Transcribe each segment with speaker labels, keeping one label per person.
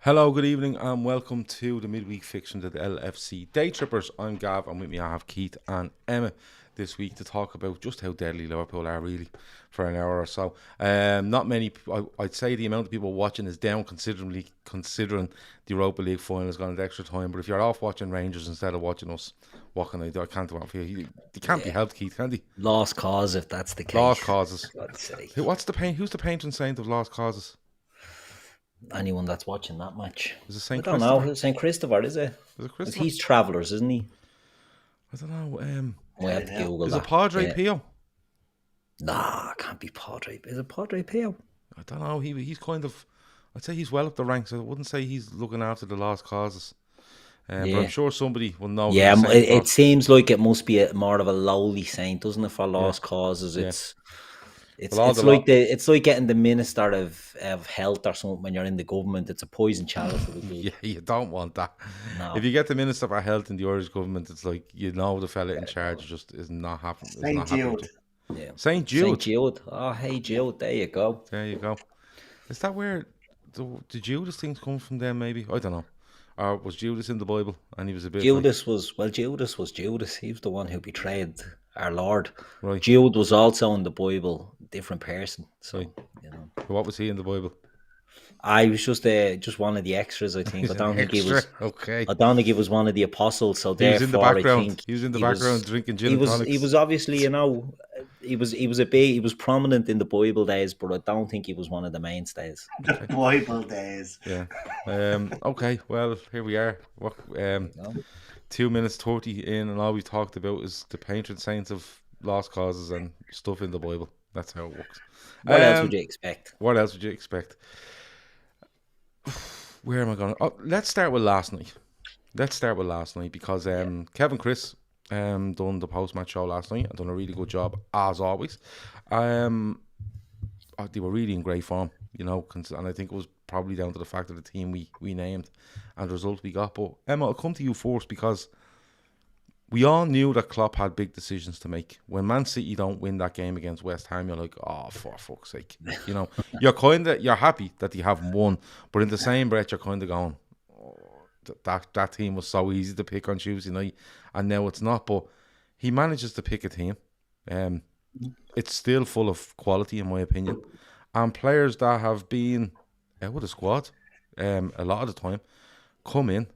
Speaker 1: Hello, good evening, and welcome to the midweek fiction of the LFC Daytrippers. I'm Gav, and with me I have Keith and Emmet this week to talk about just how deadly Liverpool are, really, for an hour or so. Not many, I'd say the amount of people watching is down considerably, considering the Europa League final has gone into extra time. But if you're off watching Rangers instead of watching us, what can I do? I can't do it for you. They can't be helped, Keith, can they?
Speaker 2: Lost cause, if that's the case.
Speaker 1: Lost causes.
Speaker 2: Who's
Speaker 1: the patron saint of lost causes?
Speaker 2: Anyone that's watching that match.
Speaker 1: Is it St.
Speaker 2: I don't know. St. Christopher, is it?
Speaker 1: Is it Christopher?
Speaker 2: He's Travellers, isn't he?
Speaker 1: I don't know.
Speaker 2: We have to Google
Speaker 1: is
Speaker 2: that.
Speaker 1: It Padre Pio?
Speaker 2: Nah, can't be Padre. Is it Padre Pio?
Speaker 1: I don't know. He's kind of, I'd say he's well up the ranks. I wouldn't say he's looking after the lost causes. But I'm sure somebody will know.
Speaker 2: Yeah, it seems like it must be more of a lowly saint, doesn't it, for lost causes? It's like getting the Minister of Health or something when you're in the government. It's a poison chalice.
Speaker 1: Yeah, you don't want that.
Speaker 2: No.
Speaker 1: If you get the Minister for Health in the Irish government, it's like, you know, the fella in charge just is not happening.
Speaker 3: St. Jude.
Speaker 1: Yeah. St. Jude.
Speaker 2: St. Jude. Oh, hey, Jude. There you go.
Speaker 1: There you go. Is that where the Judas things come from then, maybe? I don't know. Or was Judas in the Bible and he was a bit
Speaker 2: Judas was Judas. He was the one who betrayed our Lord.
Speaker 1: Right.
Speaker 2: Jude was also in the Bible, different person. So, you know.
Speaker 1: What was he in the Bible?
Speaker 2: I was just one of the extras, I think. I don't think he was.
Speaker 1: Okay.
Speaker 2: I don't think he was one of the apostles. So
Speaker 1: he was in the background.
Speaker 2: I think
Speaker 1: he was in the background drinking gin and tonics.
Speaker 2: He was obviously, you know, he was prominent in the Bible days, but I don't think he was one of the mainstays.
Speaker 3: The Bible days.
Speaker 1: Yeah. Okay. Well, here we are. 2 minutes 30 in, and all we talked about is the patron saints of lost causes and stuff in the Bible. That's how it works.
Speaker 2: What else would you expect?
Speaker 1: What else would you expect? Where am I going? Oh, let's start with last night. Because Kevin Chris done the post-match show last night and done a really good job, as always. They were really in great form, you know, and I think it was probably down to the fact of the team we named and the result we got. But Emma, I'll come to you first, because we all knew that Klopp had big decisions to make. When Man City don't win that game against West Ham, you're like, oh, for fuck's sake. You know, you're happy that you have won, but in the same breath, you're kind of going, oh, that team was so easy to pick on Tuesday night, and now it's not. But he manages to pick a team. It's still full of quality, in my opinion, and players that have been out with the squad a lot of the time come in,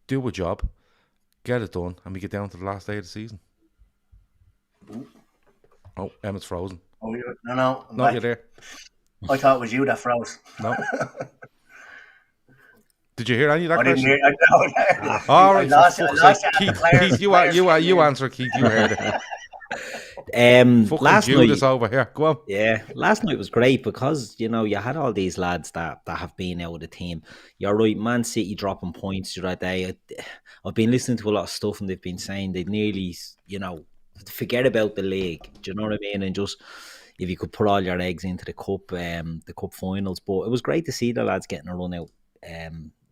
Speaker 1: do a job, get it done, and we get down to the last day of the season. Oh, Emmett's frozen.
Speaker 3: Oh, no.
Speaker 1: No, you're there.
Speaker 3: I thought it was you that froze.
Speaker 1: No. Did you hear any of that?
Speaker 3: I didn't hear it.
Speaker 1: All right. Keith, you answer, Keith. You heard it.
Speaker 2: Last night
Speaker 1: is over here. Go on.
Speaker 2: Yeah, last night was great because, you know, you had all these lads that have been out of the team. You're right, Man City dropping points the other day. I've been listening to a lot of stuff, and they've been saying they'd nearly, you know, forget about the league. Do you know what I mean? And just, if you could put all your eggs into the cup finals. But it was great to see the lads getting a run out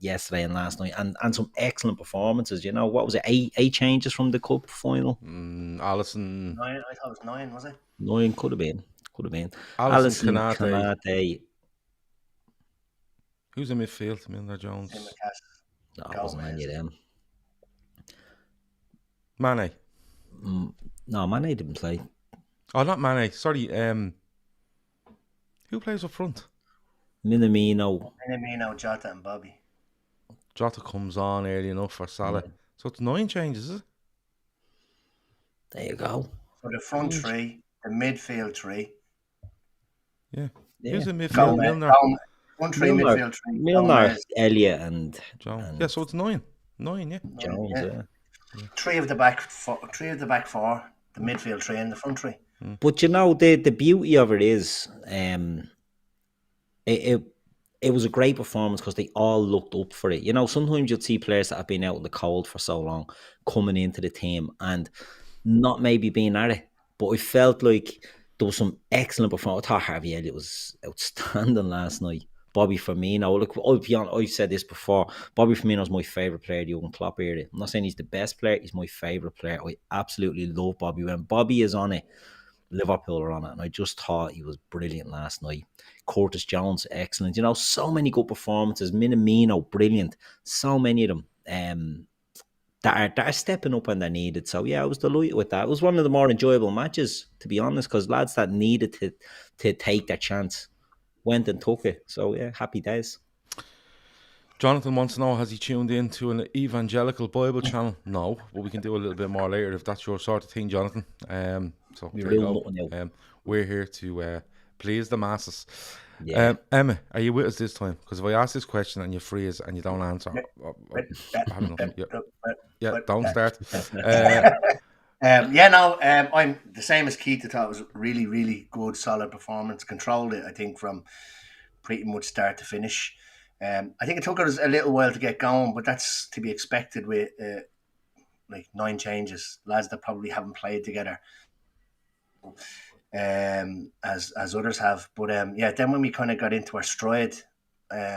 Speaker 2: yesterday and last night, and some excellent performances. You know, what was it, eight changes from the cup final?
Speaker 1: Alisson.
Speaker 3: 9, I thought it was 9, was it?
Speaker 2: 9 could have been.
Speaker 1: Alisson,
Speaker 2: Konate.
Speaker 1: Who's in midfield? Milner, Jones.
Speaker 2: No, it wasn't any of them.
Speaker 1: Mane.
Speaker 2: No, Mane didn't play.
Speaker 1: Oh, not Mane. Sorry. Who plays up front?
Speaker 2: Minamino,
Speaker 3: Jota and Bobby.
Speaker 1: Jota comes on early enough for Salah. Yeah. So it's 9 changes, is it?
Speaker 2: There you go.
Speaker 3: So the front 3, the midfield 3.
Speaker 1: Yeah. Who's in midfield? Milner.
Speaker 3: Front 3, midfield 3.
Speaker 2: Milner, Elliot and
Speaker 1: Jones. Yeah, so it's 9. 9, yeah.
Speaker 2: Jones, yeah.
Speaker 3: 3 of the back 4, the midfield 3 and the front 3.
Speaker 2: But you know, the beauty of it is, it was a great performance because they all looked up for it. You know, sometimes you'd see players that have been out in the cold for so long coming into the team and not maybe being at it. But I felt like there was some excellent performance. I thought Harvey Elliott was outstanding last night. Bobby Firmino, look, I'll be honest, I've said this before. Bobby Firmino is my favourite player of the Jurgen Klopp era. I'm not saying he's the best player, he's my favourite player. I absolutely love Bobby. When Bobby is on it, Liverpool are on it, and I just thought he was brilliant last night. Curtis Jones, excellent. You know, so many good performances. Minamino, brilliant. So many of them that are stepping up when they're needed. So yeah, I was delighted with that. It was one of the more enjoyable matches, to be honest, because lads that needed to take their chance went and took it. So yeah, happy days.
Speaker 1: Jonathan wants to know, has he tuned in to an evangelical Bible channel? No, but we can do a little bit more later if that's your sort of thing, Jonathan. So there you go. We're here to please the masses.
Speaker 2: Yeah.
Speaker 1: Emmet, are you with us this time? Because if I ask this question and you freeze and you don't answer, I have enough. Yeah, don't start.
Speaker 3: I'm the same as Keith. I thought it was really, really good, solid performance. Controlled it, I think, from pretty much start to finish. I think it took us a little while to get going, but that's to be expected with like 9 changes, lads that probably haven't played together as others have. But then when we kind of got into our stride, I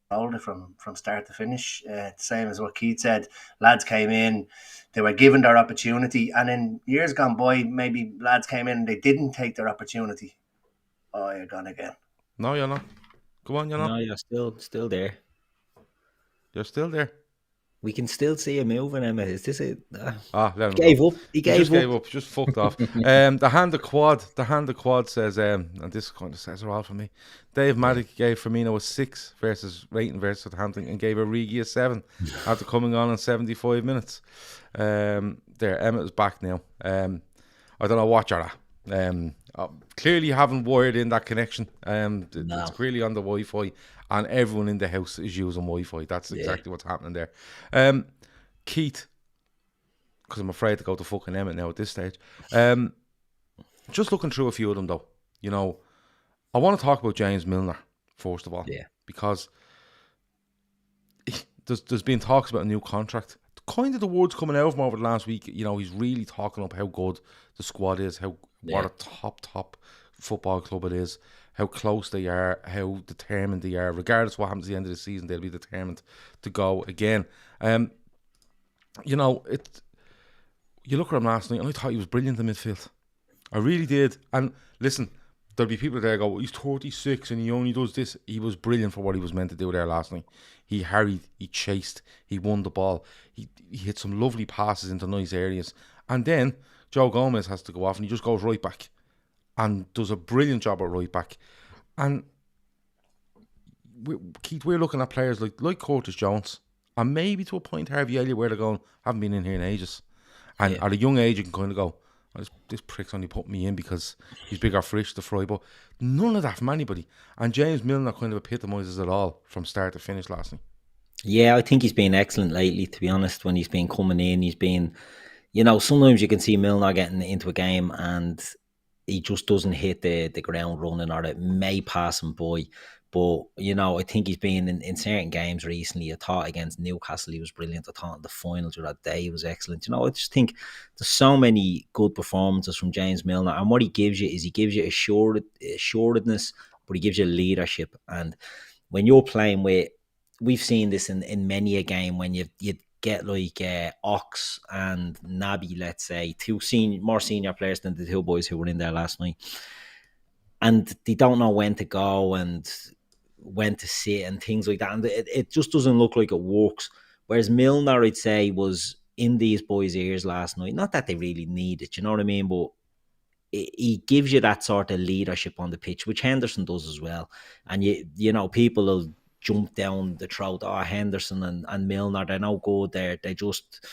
Speaker 3: controlled it from start to finish. Same as what Keith said, lads came in, they were given their opportunity, and in years gone by, maybe lads came in and they didn't take their opportunity. Oh, you're gone again.
Speaker 1: No, you're not. Come on, you're not.
Speaker 2: No, you're still there.
Speaker 1: You're still there.
Speaker 2: We can still see him moving, Emmet. Is this it?
Speaker 1: Let him
Speaker 2: gave
Speaker 1: go.
Speaker 2: up. He gave up.
Speaker 1: Just fucked off. The hand of quad says, and this kind of says it all for me. Dave Maddock gave Firmino a 6 versus Rating versus Southampton and gave Origi a 7 after coming on in 75 minutes. There, Emmet is back now. I don't know what you're at. Clearly you haven't wired in that connection. It's clearly on the Wi-Fi, and everyone in the house is using Wi-Fi. That's exactly what's happening there. Keith, because I'm afraid to go to fucking Emmet now at this stage. Just looking through a few of them though, you know, I want to talk about James Milner first of all, because there's been talks about a new contract. Kind of the words coming out of him over the last week, you know, he's really talking up how good the squad is, what a top football club it is, how close they are, how determined they are. Regardless of what happens at the end of the season, they'll be determined to go again. You know, you look at him last night, and I thought he was brilliant in midfield. I really did. And listen, there'll be people there go, well, he's 36 and he only does this. He was brilliant for what he was meant to do there last night. He harried, he chased, he won the ball. He hit some lovely passes into nice areas. And then Joe Gomez has to go off and he just goes right back and does a brilliant job at right back. And Keith, we're looking at players like Curtis Jones, and maybe to a point Harvey Elliott, where they're going, haven't been in here in ages. And at a young age you can kind of go, this prick's only put me in because he's big or fresh to fry, but none of that from anybody. And James Milner kind of epitomises it all from start to finish last night.
Speaker 2: Yeah, I think he's been excellent lately, to be honest. When he's been coming in, he's been, you know, sometimes you can see Milner getting into a game and he just doesn't hit the ground running, or it may pass him by. But, you know, I think he's been in certain games recently. I thought against Newcastle he was brilliant. I thought in the finals of that day he was excellent. You know, I just think there's so many good performances from James Milner. And what he gives you is he gives you assuredness, but he gives you leadership. And when you're playing with, we've seen this in many a game when you get like Ox and Naby, let's say, two more senior players than the two boys who were in there last night. And they don't know when to go and when to sit and things like that. And it just doesn't look like it works. Whereas Milner, I'd say, was in these boys' ears last night. Not that they really need it, you know what I mean? But he gives you that sort of leadership on the pitch, which Henderson does as well. And, you know, people will jump down the throat, Henderson and Milner, they're no good. They're just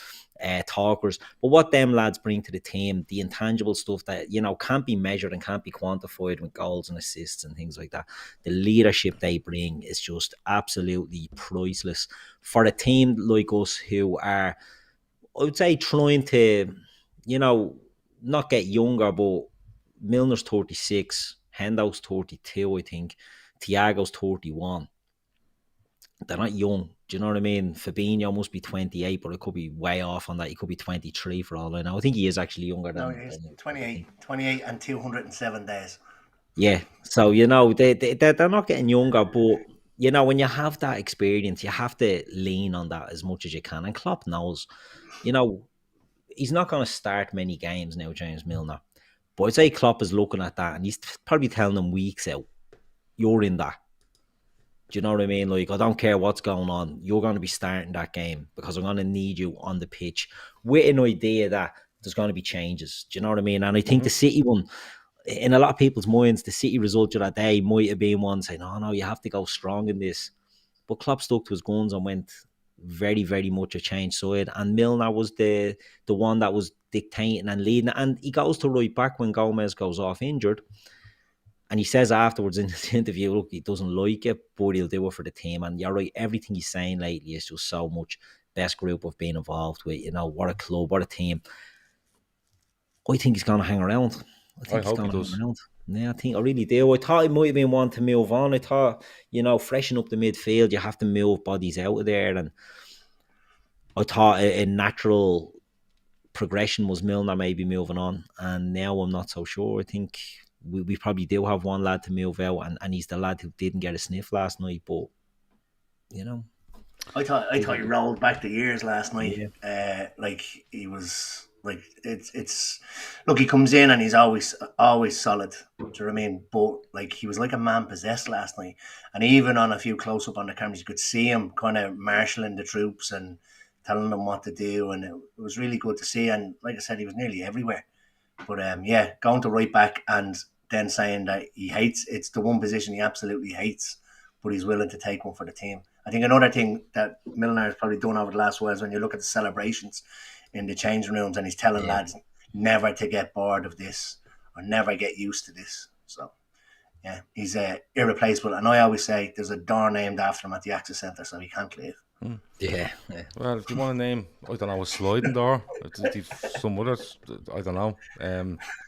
Speaker 2: talkers. But what them lads bring to the team, the intangible stuff that, you know, can't be measured and can't be quantified with goals and assists and things like that, the leadership they bring is just absolutely priceless for a team like us who are, I would say, trying to, you know, not get younger. But Milner's 36, Hendo's 32, I think, Thiago's 31. They're not young. Do you know what I mean? Fabinho must be 28, but it could be way off on that. He could be 23 for all I know. I think he is actually younger
Speaker 3: No,
Speaker 2: than
Speaker 3: he's
Speaker 2: than
Speaker 3: 28, 28 and 207 days.
Speaker 2: Yeah. So, you know, they're not getting younger, but, you know, when you have that experience, you have to lean on that as much as you can. And Klopp knows, you know, he's not going to start many games now, James Milner. But I'd say Klopp is looking at that and he's probably telling them weeks out, you're in that. Do you know what I mean? Like, I don't care what's going on. You're going to be starting that game because I'm going to need you on the pitch with an idea that there's going to be changes. Do you know what I mean? And I think the City one, in a lot of people's minds, the City result of that day might have been one saying, "Oh no, you have to go strong in this." But Klopp stuck to his guns and went very, very much a change side. And Milner was the one that was dictating and leading. And he goes to right back when Gomez goes off injured. And he says afterwards in this interview, look, he doesn't like it, but he'll do it for the team. And you're right, everything he's saying lately is just so much best group of being involved with. You know, what a club, what a team. I think he's going to hang around.
Speaker 1: I hope he does.
Speaker 2: Yeah, I really do. I thought it might have been one to move on. I thought, you know, freshen up the midfield, you have to move bodies out of there. And I thought a natural progression was Milner maybe moving on. And now I'm not so sure. I think we probably do have one lad to move out, and he's the lad who didn't get a sniff last night. But, you know.
Speaker 3: I thought he rolled back the years last night. Yeah. Like he was... Like it's look, he comes in and he's always solid. Do you know what I mean? But like he was like a man possessed last night, and even on a few close up on the cameras, you could see him kind of marshalling the troops and telling them what to do, and it was really good to see. And like I said, he was nearly everywhere. But yeah, going to right back and then saying that he hates it's the one position he absolutely hates, but he's willing to take one for the team. I think another thing that Milner has probably done over the last while is when you look at the celebrations in the changing rooms, and he's telling lads never to get bored of this or never get used to this. So, yeah, he's irreplaceable. And I always say there's a door named after him at the Access Centre, so he can't leave.
Speaker 2: Yeah.
Speaker 1: Well, if you want to name, I don't know, a sliding door, some others, I don't know,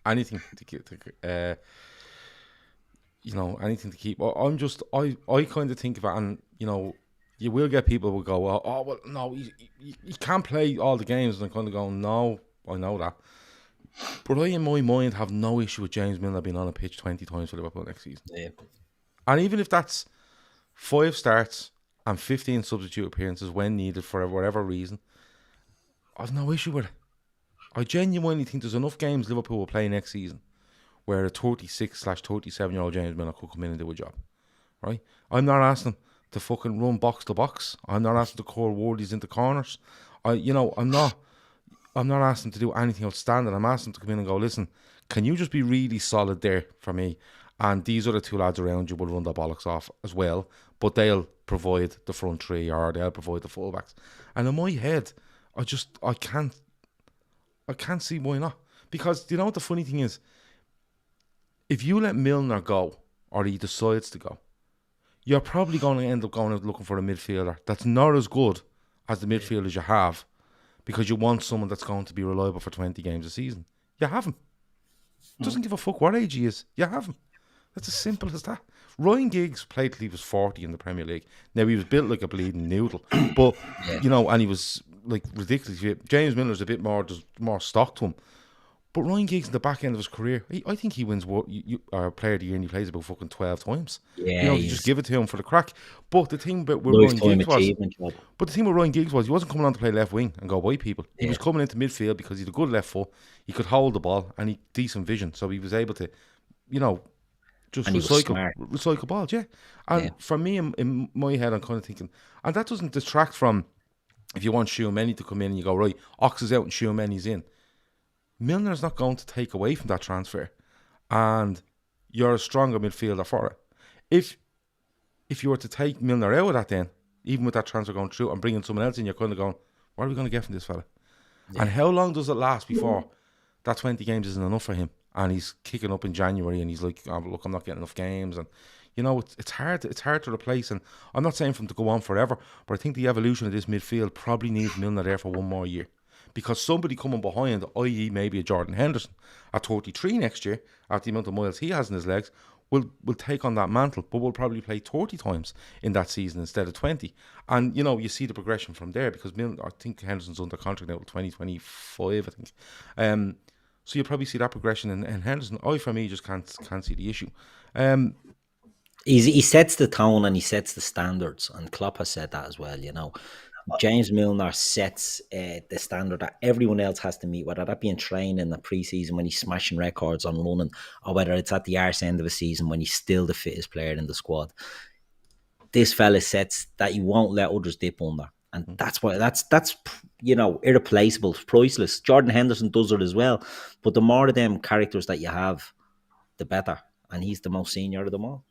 Speaker 1: anything to keep, you know, anything to keep. I kind of think of it, and you know, you will get people who will go, oh well, no, you can't play all the games, and I'm kind of going, no, I know that. But I, in my mind, have no issue with James Milner being on a pitch 20 times for Liverpool next season.
Speaker 2: Yeah.
Speaker 1: And even if that's 5 starts and 15 substitute appearances when needed for whatever reason, I've no issue with it. I genuinely think there's enough games Liverpool will play next season where a 36/37-year-old James Milner could come in and do a job. Right? I'm not asking to fucking run box to box. I'm not asking to call worldies into corners. I'm not asking to do anything outstanding. I'm asking to come in and go, listen, can you just be really solid there for me? And these other 2 lads around you will run the bollocks off as well, but they'll provide the front 3 or they'll provide the fullbacks. And in my head, I can't see why not. Because you know what the funny thing is? If you let Milner go, or he decides to go, you're probably going to end up going out looking for a midfielder that's not as good as the midfielders you have, because you want someone that's going to be reliable for 20 games a season. You have him. Doesn't give a fuck what age he is. You have him. That's as simple as that. Ryan Giggs played till he was 40 in the Premier League. Now, he was built like a bleeding noodle. But, you know, and he was like ridiculous. James Milner's a bit more, there's more stock to him. But Ryan Giggs in the back end of his career, I think he wins Player of the Year, and he plays about fucking 12 times.
Speaker 2: Yeah,
Speaker 1: you know, you just give it to him for the crack. But the thing with Ryan Giggs was, he wasn't coming on to play left wing and go by people. He was coming into midfield because he had a good left foot. He could hold the ball and he had decent vision, so he was able to, you know, just recycle balls. Yeah, and for me, in my head, I'm kind of thinking, and that doesn't detract from if you want Tchouaméni to come in and you go, right, Ox is out and Tchouaméni's in. Milner's not going to take away from that transfer, and you're a stronger midfielder for it. If you were to take Milner out of that, then even with that transfer going through and bringing someone else in, you're kind of going, what are we going to get from this fella? Yeah. And how long does it last before that 20 games isn't enough for him, and he's kicking up in January and he's like, oh, look, I'm not getting enough games, and you know, it's hard to replace. And I'm not saying for him to go on forever, but I think the evolution of this midfield probably needs Milner there for one more year. Because somebody coming behind, i.e. maybe a Jordan Henderson, at 33 next year, at the amount of miles he has in his legs, will take on that mantle, but will probably play 30 times in that season instead of 20. And, you know, you see the progression from there because I think Henderson's under contract now till 2025, I think. So you'll probably see that progression in Henderson. I, for me, just can't see the issue.
Speaker 2: He sets the tone and he sets the standards, and Klopp has said that as well, you know. James Milner sets the standard that everyone else has to meet, whether that be in training in the pre-season when he's smashing records on running, or whether it's at the arse end of a season when he's still the fittest player in the squad. This fella sets that he won't let others dip under. And that's you know, irreplaceable, priceless. Jordan Henderson does it as well. But the more of them characters that you have, the better. And he's the most senior of them all.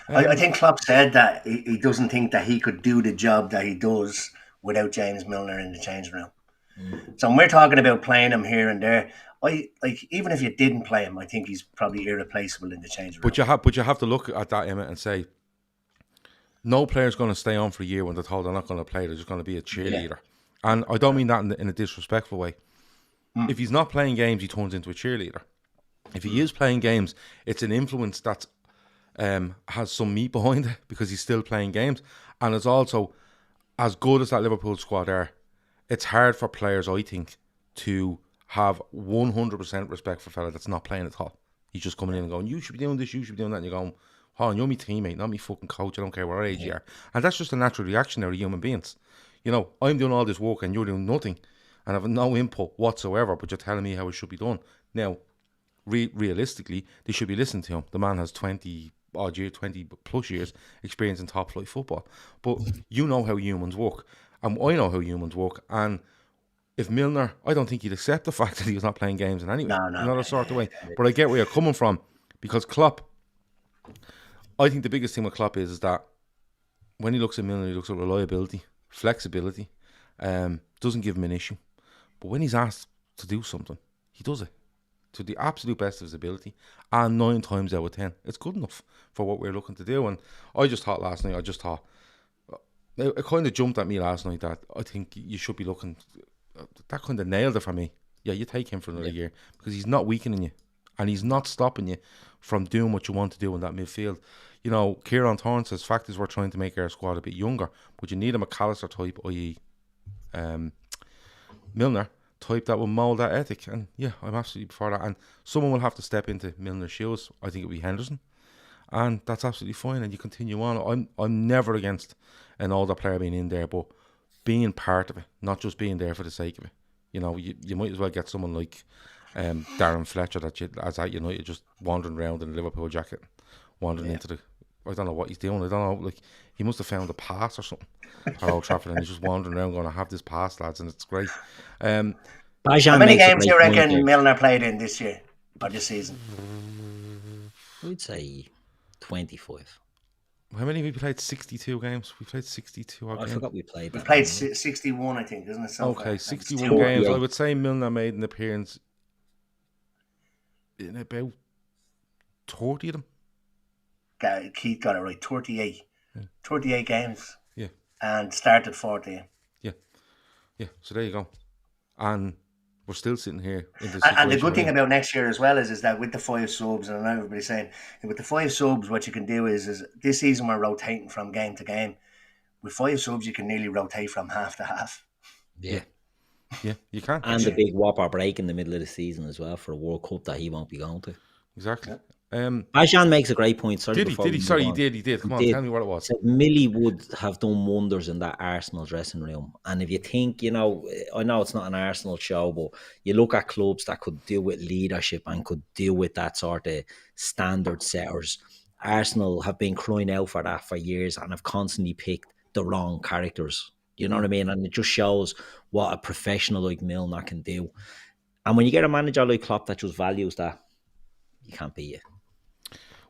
Speaker 3: I think Klopp said that he doesn't think that he could do the job that he does without James Milner in the changing room. So when we're talking about playing him here and there, even if you didn't play him, I think he's probably irreplaceable in the changing room.
Speaker 1: But you have to look at that, Emmet, and say, no player's going to stay on for a year when they're told they're not going to play. They're just going to be a cheerleader. And I don't mean that in a disrespectful way. If he's not playing games, he turns into a cheerleader. If he is playing games, it's an influence that has some meat behind it because he's still playing games. And it's also, as good as that Liverpool squad are, it's hard for players, I think, to have 100% respect for a fella that's not playing at all. He's just coming in and going, you should be doing this, you should be doing that. And you're going, oh, you're my teammate, not me fucking coach. I don't care what age you are. And that's just a natural reaction there of human beings. You know, I'm doing all this work and you're doing nothing and have no input whatsoever, but you're telling me how it should be done. Now, realistically, they should be listening to him. The man has 20 plus years experience in top flight football. But you know how humans work. And I know how humans work. And if Milner, I don't think he'd accept the fact that he was not playing games in any way. Not a sort of way. But I get where you're coming from. Because Klopp, I think the biggest thing with Klopp is that when he looks at Milner, he looks at reliability, flexibility, doesn't give him an issue. But when he's asked to do something, he does it to the absolute best of his ability. And 9 times out of 10, it's good enough for what we're looking to do. And I just thought last night, it kind of jumped at me last night that I think you should be looking, that kind of nailed it for me. Yeah, you take him for another year because he's not weakening you and he's not stopping you from doing what you want to do in that midfield. You know, Kieran Thorne says, fact is we're trying to make our squad a bit younger, but you need a McAllister type, i.e. Milner type that will mould that ethic. And yeah, I'm absolutely for that. And someone will have to step into Milner's shoes. I think it'll be Henderson. And that's absolutely fine. And you continue on. I'm never against an older player being in there, but being part of it, not just being there for the sake of it. You know, you might as well get someone like Darren Fletcher as at United just wandering around in a Liverpool jacket, wandering into the, I don't know what he's doing. I don't know, like he must have found a pass or something at Old Trafford and he's just wandering around going, I have this pass, lads, and it's great.
Speaker 3: How many games do you reckon Milner played in this year or this season?
Speaker 2: I would say 25.
Speaker 1: How many we played? 62 games. We played 62 games.
Speaker 2: I forgot we played.
Speaker 3: We played 61, I think, isn't it? So
Speaker 1: okay,
Speaker 3: far?
Speaker 1: 61 games. I would say Milner made an appearance in about 30 of them.
Speaker 3: Keith got it right. 38. 38 games.
Speaker 1: Yeah.
Speaker 3: And started 14.
Speaker 1: Yeah. So there you go. And we're still sitting here in this
Speaker 3: and the good thing about next year as well is that with the 5 subs, and I know everybody's saying, with the 5 subs, what you can do is this season we're rotating from game to game. With 5 subs, you can nearly rotate from half to half.
Speaker 2: Yeah.
Speaker 1: Yeah, you can.
Speaker 2: And the big whopper break in the middle of the season as well for a World Cup that he won't be going to.
Speaker 1: Exactly.
Speaker 2: Bajan makes a great point. Sorry,
Speaker 1: did he? Sorry, he did. Come on, tell me what it was.
Speaker 2: So Millie would have done wonders in that Arsenal dressing room. And if you think, you know, I know it's not an Arsenal show, but you look at clubs that could deal with leadership and could deal with that sort of standard setters. Arsenal have been crying out for that for years and have constantly picked the wrong characters. You know what I mean? And it just shows what a professional like Milner can do. And when you get a manager like Klopp that just values that, you can't beat it.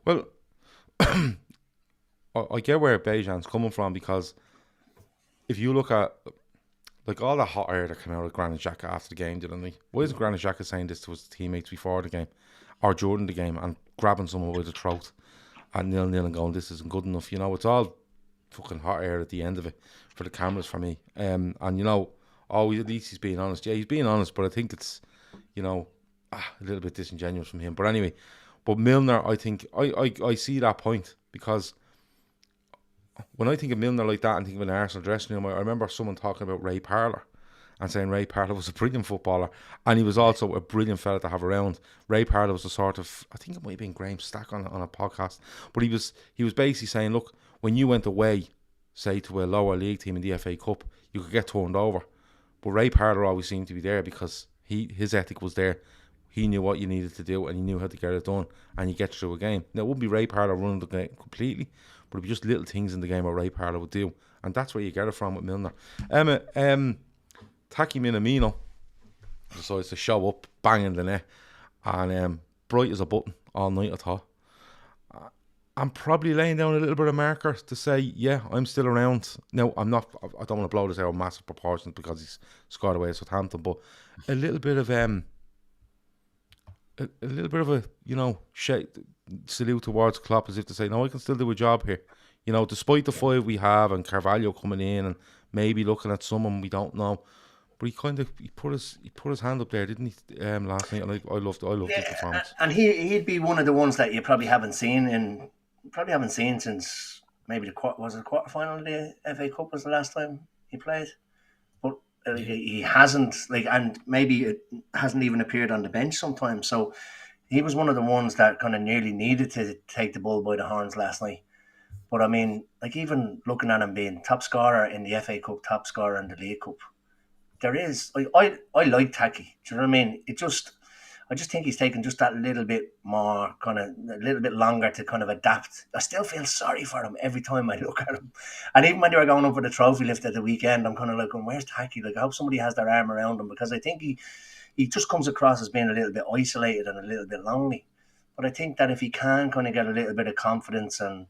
Speaker 1: Well, I get where Bajan's coming from because if you look at like all the hot air that came out of Granit Xhaka after the game, didn't he? Why isn't Granit Xhaka saying this to his teammates before the game or during the game and grabbing someone by the throat and 0-0 and going, this isn't good enough? You know, it's all fucking hot air at the end of it for the cameras for me. And you know, at least he's being honest. Yeah, he's being honest, but I think it's, you know, a little bit disingenuous from him. But anyway, But Milner, I think, I see that point, because when I think of Milner like that and think of an Arsenal dressing room, I remember someone talking about Ray Parlour and saying Ray Parlour was a brilliant footballer, and he was also a brilliant fella to have around. Ray Parlour was the sort of, I think it might have been Graham Stack on a podcast, but he was basically saying, look, when you went away, say to a lower league team in the FA Cup, you could get turned over, but Ray Parlour always seemed to be there because his ethic was there. He knew what you needed to do and he knew how to get it done, and you get through a game. Now, it wouldn't be Ray Parlour running the game completely, but it'd be just little things in the game that Ray Parlour would do, and that's where you get it from with Milner. Emmet, Taki Minamino decides to show up, bang in the net, and bright as a button all night, I thought. I'm probably laying down a little bit of marker to say, yeah, I'm still around. No, I'm not. I don't want to blow this out of massive proportions because he's scored away at Southampton, but a little bit of salute towards Klopp, as if to say, no, I can still do a job here. Despite the 5 we have and Carvalho coming in and maybe looking at someone we don't know, but he put his hand up there, didn't he, last night? And I loved his performance.
Speaker 3: And he'd be one of the ones that you probably haven't seen since maybe the quarter final of the FA Cup was the last time he played. But he hasn't, and maybe it hasn't even appeared on the bench sometimes. So he was one of the ones that kind of nearly needed to take the bull by the horns last night. But I mean, even looking at him being top scorer in the FA Cup, top scorer in the League Cup, there is, I like Taki. Do you know what I mean? I just think he's taken just that little bit more, a little bit longer to kind of adapt. I still feel sorry for him every time I look at him. And even when they were going up for the trophy lift at the weekend, I'm kind of like, where's Taki? I hope somebody has their arm around him, because I think he just comes across as being a little bit isolated and a little bit lonely. But I think that if he can kind of get a little bit of confidence, and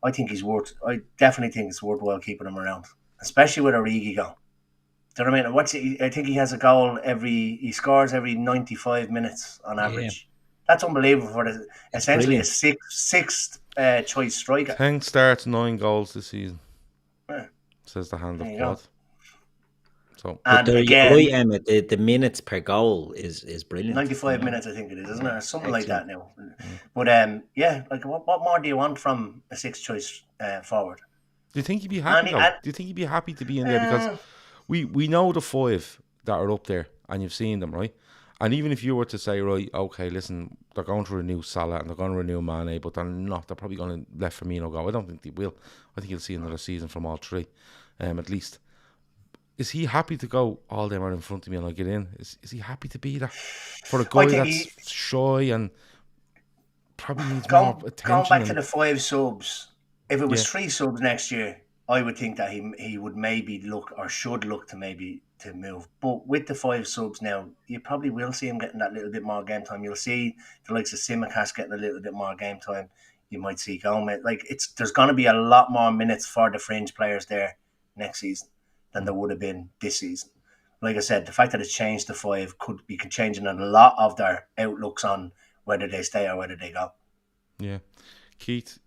Speaker 3: I definitely think it's worthwhile keeping him around, especially with Origi going. Do you know what I mean? I think he has a goal he scores every 95 minutes on average. Yeah. That's unbelievable for essentially a sixth choice striker.
Speaker 1: 10 starts, 9 goals this season. Yeah. Says the hand of God. So,
Speaker 2: and again, right, Emmet, the minutes per goal is brilliant.
Speaker 3: 95 minutes, I think it is, isn't it? Or something like that now. But what more do you want from a sixth choice forward?
Speaker 1: Do you think he'd be happy? Do you think he'd be happy to be in there? Because we know the 5 that are up there, and you've seen them, right? And even if you were to say, right, okay, listen, they're going to renew Salah and they're going to renew Mane, but they're not. They're probably going to let Firmino go. I don't think they will. I think you'll see another season from all 3, at least. Is he happy to go, all them are in front of me and I get in? Is he happy to be there for a guy that's shy and probably needs more attention?
Speaker 3: Going back to the 5 subs, if it was 3 subs next year, I would think that he would maybe look, or should look, to move. But with the 5 subs now, you probably will see him getting that little bit more game time. You'll see the likes of Simicast getting a little bit more game time. You might see Gomez. There's going to be a lot more minutes for the fringe players there next season than there would have been this season. Like I said, the fact that it's changed to 5 could be changing a lot of their outlooks on whether they stay or whether they go.
Speaker 1: Yeah. Keith,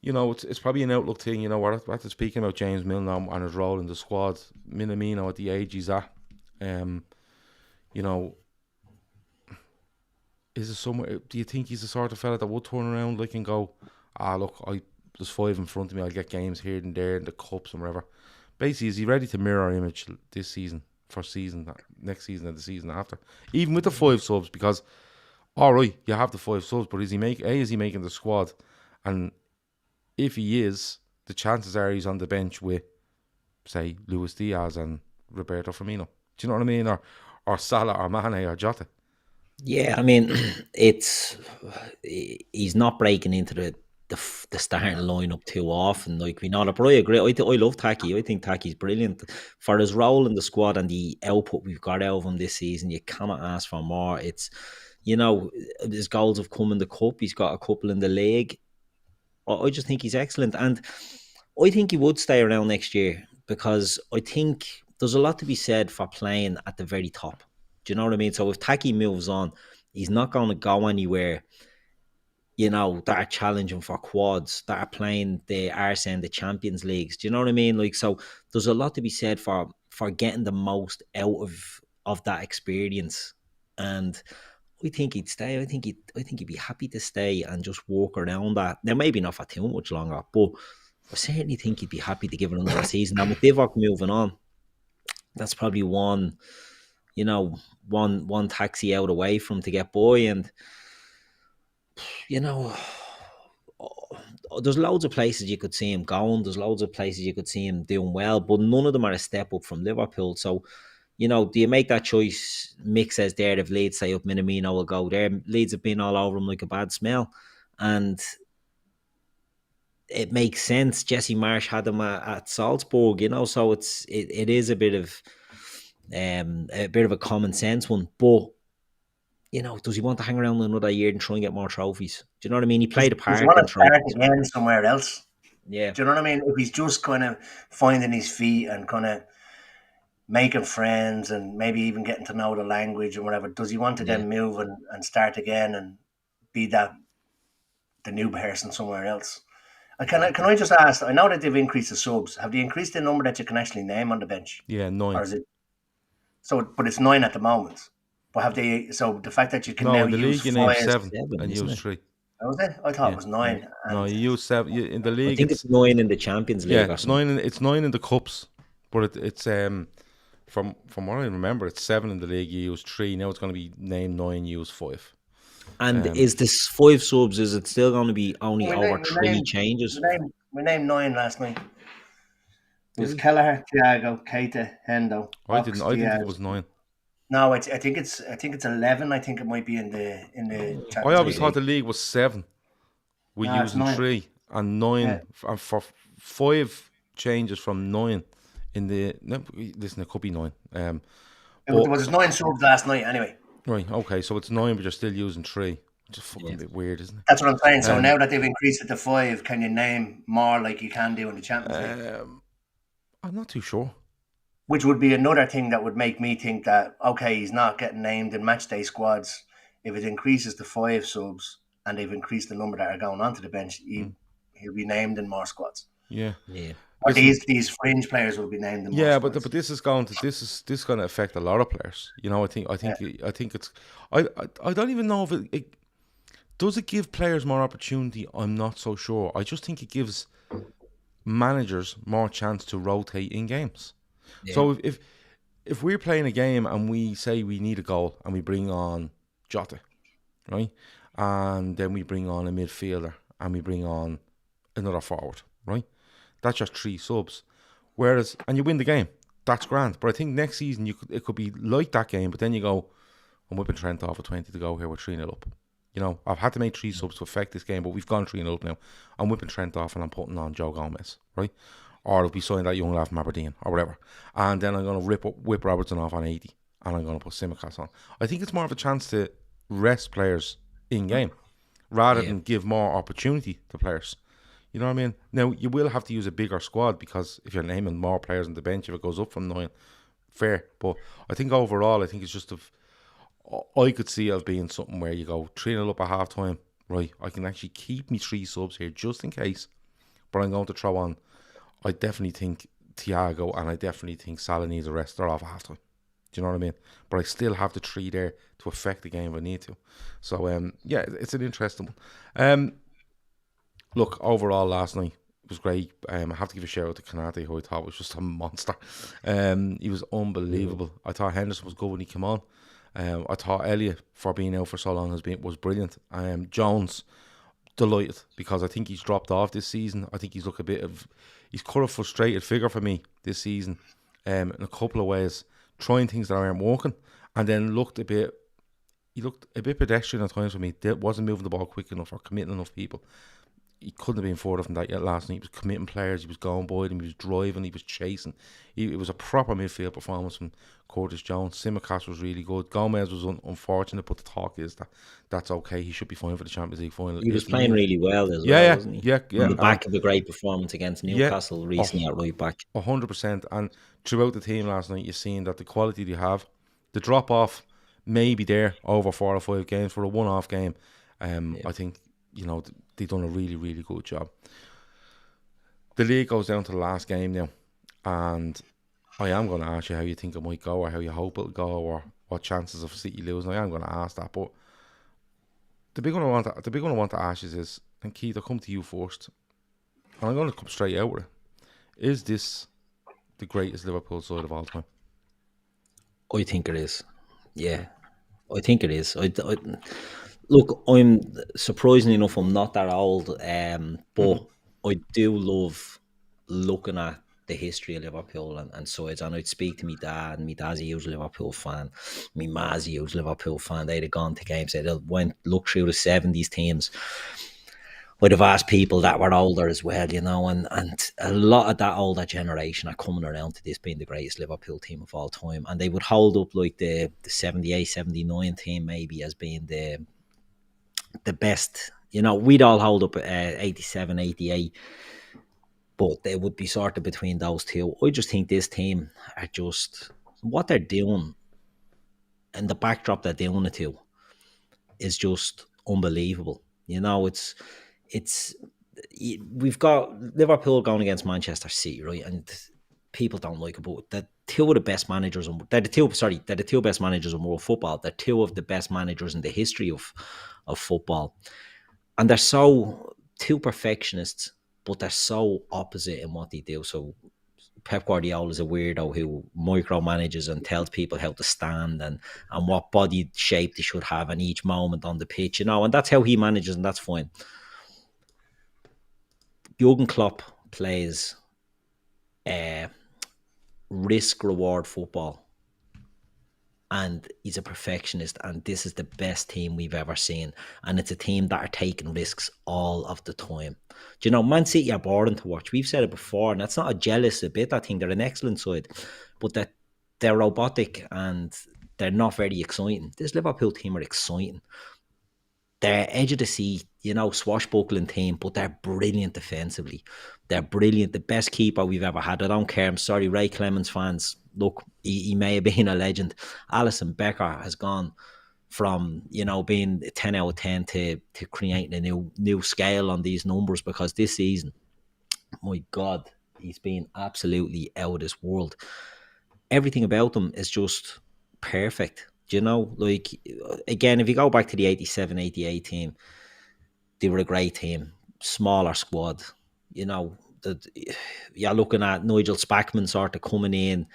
Speaker 1: it's probably an outlook thing. We're speaking about James Milner and his role in the squad. Minamino at the age he's at. Is it somewhere? Do you think he's the sort of fella that would turn around and go, look, there's 5 in front of me, I'll get games here and there in the cups and whatever. Basically, is he ready to mirror image this season, next season and the season after? Even with the 5 subs, because, all right, you have the 5 subs, but is he making the squad? And if he is, the chances are he's on the bench with, say, Luis Diaz and Roberto Firmino. Do you know what I mean? Or Salah or Mane or Jota.
Speaker 2: Yeah, I mean, he's not breaking into the starting lineup too often, like we know that. But I agree. I love Taki. I think Taki's brilliant for his role in the squad and the output we've got out of him this season. You cannot ask for more. It's, his goals have come in the cup. He's got a couple in the league. I just think he's excellent, and I think he would stay around next year, because I think there's a lot to be said for playing at the very top. Do you know what I mean? So if Taki moves on, he's not going to go anywhere, that are challenging for quads, that are playing the Arsenal, the Champions Leagues. Do you know what I mean? So there's a lot to be said for getting the most out of that experience. And I think he'd stay. I think he'd be happy to stay and just walk around that. Now, maybe not for too much longer, but I certainly think he'd be happy to give it another season. And with Divock moving on, that's probably one, one taxi out away from to get by. And there's loads of places you could see him going. There's loads of places you could see him doing well, but none of them are a step up from Liverpool. So, do you make that choice? Mick says there, if Leeds say up, Minamino will go there. Leeds have been all over him like a bad smell. And it makes sense. Jesse Marsh had him at Salzburg, so it is a bit of a common sense one. But, does he want to hang around another year and try and get more trophies? Do you know what I mean? He played a part.
Speaker 3: Does he want to start again somewhere else?
Speaker 2: Yeah.
Speaker 3: Do you know what I mean? If he's just kind of finding his feet and kind of making friends and maybe even getting to know the language and whatever, does he want to then move and start again and be the new person somewhere else? Can I just ask, I know that they've increased the subs. Have they increased the number that you can actually name on the bench?
Speaker 1: Yeah, 9.
Speaker 3: Or is it, but it's 9 at the moment. But have they, so the fact that you can now
Speaker 1: in the
Speaker 3: use
Speaker 1: league you name
Speaker 3: 7
Speaker 1: and use 3.
Speaker 3: Was it? I thought it was 9.
Speaker 1: No, you use 7 in the league.
Speaker 2: I think it's 9 in the Champions League.
Speaker 1: Yeah, it's 9 in the cups, but it's from what I remember, it's 7 in the league. You use 3. Now it's going to be named 9. You use 5.
Speaker 2: And is this 5 subs? Is it still going to be only over 3 changes?
Speaker 3: We named 9 last night. It was Kelleher, Thiago, Keita, Hendo.
Speaker 1: I didn't think it was 9.
Speaker 3: No, I think it's 11. I think it might be in the Champions
Speaker 1: I always
Speaker 3: League.
Speaker 1: thought the league was 7. We're using 3 and 9 and for 5 changes from 9 in the. No, listen, it could be 9.
Speaker 3: It was 9 subs last night anyway.
Speaker 1: Right. Okay. So it's 9, but you're still using 3. Which is fucking a bit weird, isn't it?
Speaker 3: That's what I'm saying. So now that they've increased it to 5, can you name more like you can do in the Champions League?
Speaker 1: I'm not too sure.
Speaker 3: Which would be another thing that would make me think that, okay, he's not getting named in matchday squads. If it increases to 5 subs and they've increased the number that are going onto the bench, he'll be named in more squads.
Speaker 1: Yeah.
Speaker 3: Or these fringe players will be named in more squads.
Speaker 1: But this is going to affect a lot of players. I think it's I don't even know if it does it give players more opportunity. I'm not so sure. I just think it gives managers more chance to rotate in games. Yeah. So if we're playing a game and we say we need a goal and we bring on Jota, right, and then we bring on a midfielder and we bring on another forward, right, that's just 3 subs. And you win the game, that's grand. But I think next season it could be like that game, but then you go, I'm whipping Trent off with 20 to go here, we're 3-0 up. I've had to make 3 subs to affect this game, but we've gone 3-0 up now. I'm whipping Trent off and I'm putting on Joe Gomez, right? Or it'll be signing that young lad from Aberdeen or whatever. And then I'm going to whip Robertson off on 80 and I'm going to put Simicast on. I think it's more of a chance to rest players in game rather than give more opportunity to players. You know what I mean? Now, you will have to use a bigger squad because if you're naming more players on the bench, if it goes up from 9, fair. But I think overall, I think it's just I could see it being something where you go 3-0 up at half time, right? I can actually keep me 3 subs here just in case, but I'm going to throw on. I definitely think Thiago and I definitely think Salah needs a rest. They're off at half time. Do you know what I mean? But I still have the 3 there to affect the game if I need to. So, it's an interesting one. Look, overall last night it was great. I have to give a shout out to Kanate, who I thought was just a monster. He was unbelievable. I thought Henderson was good when he came on. I thought Elliott, for being out for so long, was brilliant. Jones, delighted because I think he's dropped off this season. I think he's he's kind of frustrated figure for me this season in a couple of ways, trying things that aren't working, and then looked a bit pedestrian at times for me. Wasn't moving the ball quick enough or committing enough people. He couldn't have been further from that yet last night. He was committing players, he was going by them, he was driving, he was chasing. It was a proper midfield performance from Curtis Jones. Simicast was really good. Gomez was unfortunate, but the talk is that's okay. He should be fine for the Champions League final.
Speaker 2: He was playing really well as well, wasn't he?
Speaker 1: Yeah.
Speaker 2: On the back of a great performance against Newcastle recently at right back.
Speaker 1: 100%. And throughout the team last night, you're seeing that the quality they have, the drop off may be there over 4 or 5 games for a one-off game. I think, they've done a really, really good job. The league goes down to the last game now, and I am going to ask you how you think it might go, or how you hope it'll go, or what chances of City losing. I am going to ask that, but the big one I want to ask is, and Keith, I'll come to you first, and I'm going to come straight out with it. Is this the greatest Liverpool side of all time?
Speaker 2: I think it is. Yeah, I think it is. Look, I'm surprisingly enough, I'm not that old, but I do love looking at the history of Liverpool and sides. And I'd speak to my dad, and my dad's a huge Liverpool fan. My ma's a huge Liverpool fan. They'd have gone to games. They'd have went look through the 70s teams. I'd have asked people that were older as well, you know, and a lot of that older generation are coming around to this being the greatest Liverpool team of all time. And they would hold up like the 78, 79 team maybe as being the best. You know, we'd all hold up 87, 88, but they would be sort of between those two. I just think this team are just, what they're doing and the backdrop they're doing it to is just unbelievable. You know, we've got Liverpool going against Manchester City, right? And people don't like it, but they're two of the best managers. They're the two best managers in world football. They're two of the best managers in the history of football, and they're so two perfectionists, but they're so opposite in what they do. So Pep Guardiola is a weirdo who micromanages and tells people how to stand and what body shape they should have in each moment on the pitch, you know, and that's how he manages, and that's fine. Jurgen Klopp plays risk-reward football, and he's a perfectionist, and this is the best team we've ever seen, and it's a team that are taking risks all of the time. Do you know, Man City are boring to watch. We've said it before, and that's not a jealous a bit. I think they're an excellent side, but that they're robotic and they're not very exciting. This Liverpool team are exciting. They're edge of the seat, you know, swashbuckling team, but they're brilliant defensively. They're brilliant. The best keeper we've ever had. I don't care. I'm sorry, Ray Clemens fans. Look, he may have been a legend. Alisson Becker has gone from, you know, being 10 out of 10 to creating a new scale on these numbers, because this season, my God, he's been absolutely out of this world. Everything about him is just perfect. Do you know, like, again, if you go back to the 87, 88 team, they were a great team, smaller squad. You know, you're looking at Nigel Spackman sort of coming in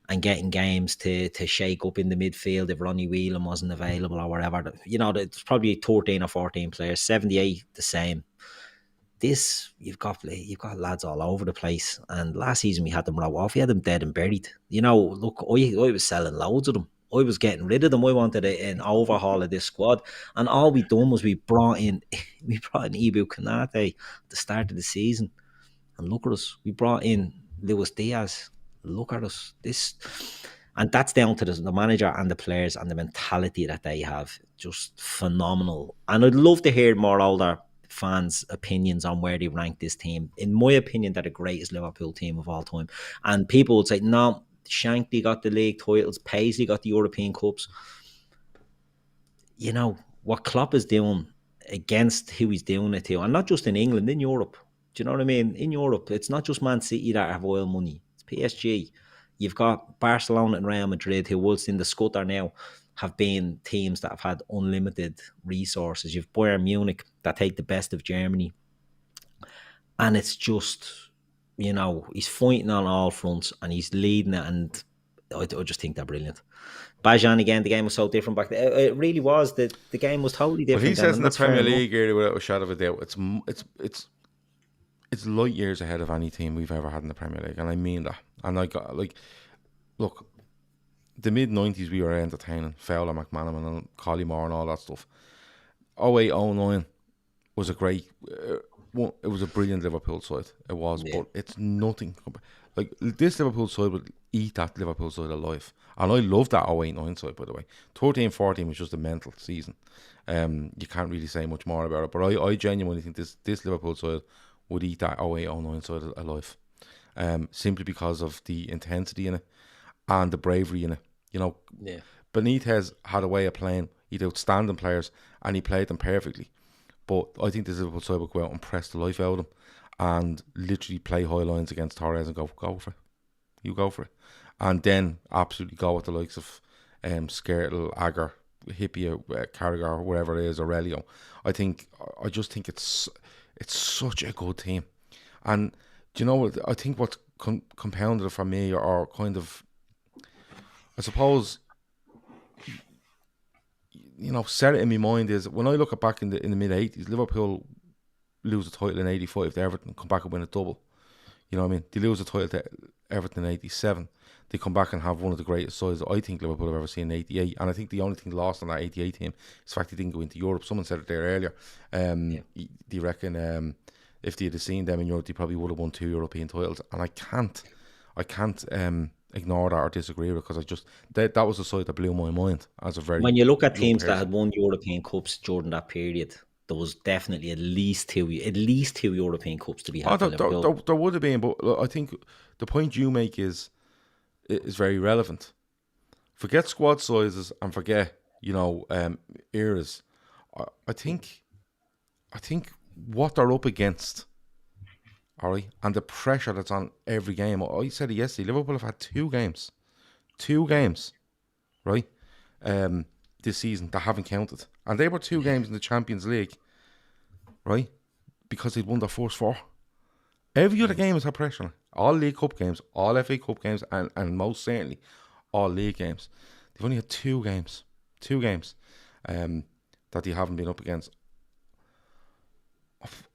Speaker 2: and getting games to shake up in the midfield if Ronnie Whelan wasn't available or whatever. You know, it's probably 13 or 14 players, 78 the same. This, you've got lads all over the place. And last season we had them right off. We had them dead and buried. You know, look, I was selling loads of them. I was getting rid of them. I wanted an overhaul of this squad, and all we done was we brought in Ibu Konate at the start of the season, and look at us. We brought in Luis Diaz. Look at us. And that's down to the manager and the players and the mentality that they have. Just phenomenal. And I'd love to hear more older fans' opinions on where they rank this team. In my opinion, they're the greatest Liverpool team of all time. And people would say, no, Shankly got the league titles, Paisley got the European Cups. You know, what Klopp is doing against who he's doing it to, and not just in England, in Europe. Do you know what I mean? In Europe, it's not just Man City that have oil money. It's PSG. You've got Barcelona and Real Madrid, who, whilst in the scutter now, have been teams that have had unlimited resources. You've Bayern Munich that take the best of Germany. And it's just, you know, he's fighting on all fronts and he's leading it, and I just think they're brilliant. Bajan, again, the game was so different back then. It really was. The game was totally different.
Speaker 1: But he says in the Premier League area, without a shadow of a doubt, it's light years ahead of any team we've ever had in the Premier League, and I mean that. And look, the mid-90s we were entertaining. Fowler, McManaman and Collymore and all that stuff. 08, 09 was a great... it was a brilliant Liverpool side. It was, yeah. But it's nothing. Like, this Liverpool side would eat that Liverpool side alive. And I love that 08-09 side, by the way. 13-14 was just a mental season. You can't really say much more about it. But I genuinely think this Liverpool side would eat that 08-09 side alive. Simply because of the intensity in it and the bravery in it. You know, yeah. Benitez had a way of playing. He had outstanding players and he played them perfectly. But I think this Liverpool side will go out and press the life out of them and literally play high lines against Torres and go for it. You go for it. And then absolutely go with the likes of Skrtel, Agger, Hippie or Carragher or wherever it is, Aurelio. I just think it's such a good team. And do you know what? I think what's compounded it for me, or kind of, I suppose, set it in my mind, is when I look back in the mid 80s, Liverpool lose the title in 85 to Everton, come back and win a double. You know what I mean? They lose the title to Everton in 87. They come back and have one of the greatest sides I think Liverpool have ever seen in 88. And I think the only thing lost on that 88 team is the fact they didn't go into Europe. Someone said it there earlier. Do you reckon if they had seen them in Europe, they probably would have won 2 European titles? And I can't ignore that or disagree with it, because I just that was the side that blew my mind as a very.
Speaker 2: When you look at
Speaker 1: young
Speaker 2: teams that
Speaker 1: person.
Speaker 2: had won European Cups during that period, there was definitely at least two European Cups to be had for Liverpool.
Speaker 1: There would have been, but I think the point you make is very relevant. Forget squad sizes and forget eras. I think what they're up against, all right, and the pressure that's on every game. I said it yesterday. Liverpool have had two games, right, this season that haven't counted, and they were 2 games in the Champions League, right, because they'd won their first 4. Every other game has had pressure on it. All League Cup games, all FA Cup games, and most certainly all League games. They've only had 2 games, that they haven't been up against.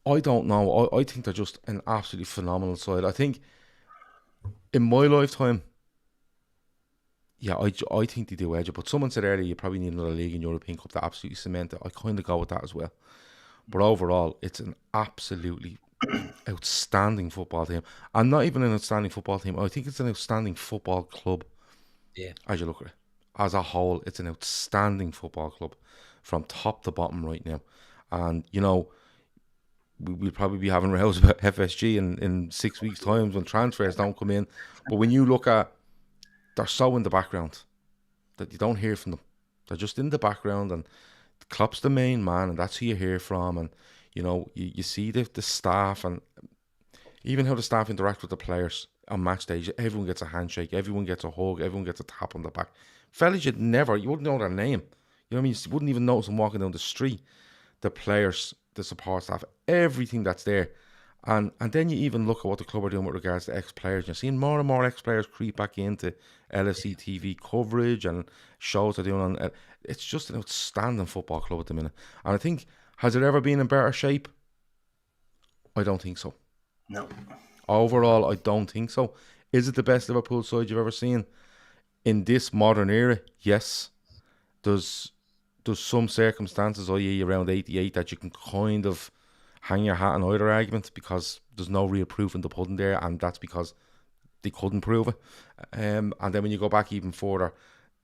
Speaker 1: I don't know. I think they're just an absolutely phenomenal side. I think in my lifetime, I think they do edge it. But someone said earlier you probably need another league and European Cup to absolutely cement it. I kind of go with that as well. But overall, it's an absolutely outstanding football team. And not even an outstanding football team. I think it's an outstanding football club.
Speaker 2: Yeah.
Speaker 1: As you look at it. As a whole, it's an outstanding football club from top to bottom right now. And, we'll probably be having rows about FSG in 6 weeks' time when transfers don't come in. But when you look at, they're so in the background that you don't hear from them. They're just in the background, and Klopp's the main man, and that's who you hear from. And you see the staff, and even how the staff interact with the players on match days. Everyone gets a handshake, everyone gets a hug, everyone gets a tap on the back. Fellas, you wouldn't know their name. You know what I mean? You wouldn't even notice them walking down the street. The players, the support staff, everything that's there. And then you even look at what the club are doing with regards to ex-players. You're seeing more and more ex-players creep back into LFC TV coverage and shows they're doing on. It's just an outstanding football club at the minute. And I think, has it ever been in better shape? I don't think so.
Speaker 3: No.
Speaker 1: Overall, I don't think so. Is it the best Liverpool side you've ever seen in this modern era? Yes. There's some circumstances, i.e. around 88, that you can kind of hang your hat on either argument, because there's no real proof in the pudding there, and that's because they couldn't prove it. And then when you go back even further,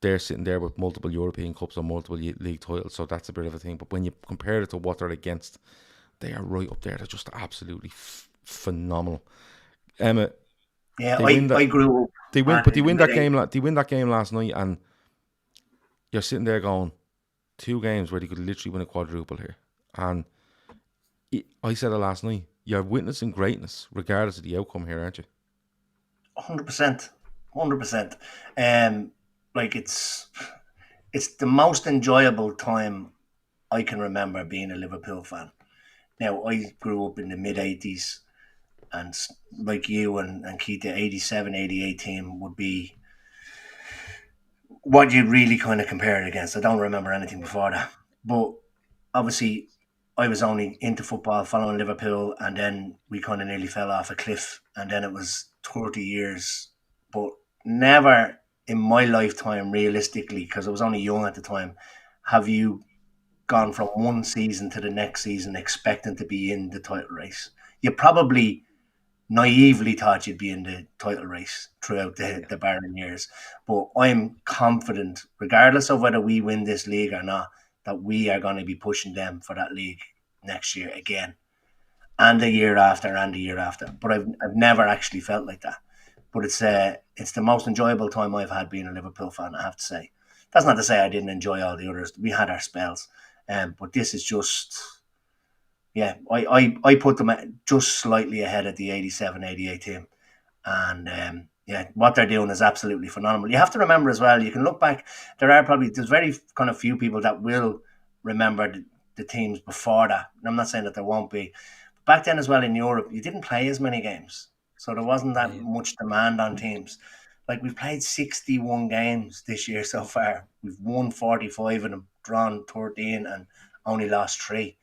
Speaker 1: they're sitting there with multiple European Cups and multiple league titles, so that's a bit of a thing. But when you compare it to what they're against, they are right up there. They're just absolutely phenomenal. Emmet,
Speaker 3: yeah, I grew up.
Speaker 1: They win that game. They win that game last night, and you're sitting there going, 2 games where they could literally win a quadruple here. And I said it last night, you're witnessing greatness regardless of the outcome here, aren't you?
Speaker 3: 100%. Like it's the most enjoyable time I can remember being a Liverpool fan. Now, I grew up in the mid-80s, and like you and Keith, the 87, 88 team would be what you'd really kind of compare it against. I don't remember anything before that. But obviously, I was only into football, following Liverpool, and then we kind of nearly fell off a cliff, and then it was 30 years. But never in my lifetime, realistically, because I was only young at the time, have you gone from one season to the next season expecting to be in the title race. You probably naively thought you'd be in the title race throughout the barren years. But I'm confident, regardless of whether we win this league or not, that we are going to be pushing them for that league next year again, and the year after, and the year after. But I've never actually felt like that. But it's the most enjoyable time I've had being a Liverpool fan, I have to say. That's not to say I didn't enjoy all the others. We had our spells. But this is just, I put them just slightly ahead of the 87-88 team. And yeah, what they're doing is absolutely phenomenal. You have to remember as well, you can look back, there's very kind of few people that will remember the teams before that. And I'm not saying that there won't be. But back then as well in Europe, you didn't play as many games. So there wasn't that much demand on teams. Like, we've played 61 games this year so far. We've won 45 of them, drawn 13 and only lost 3.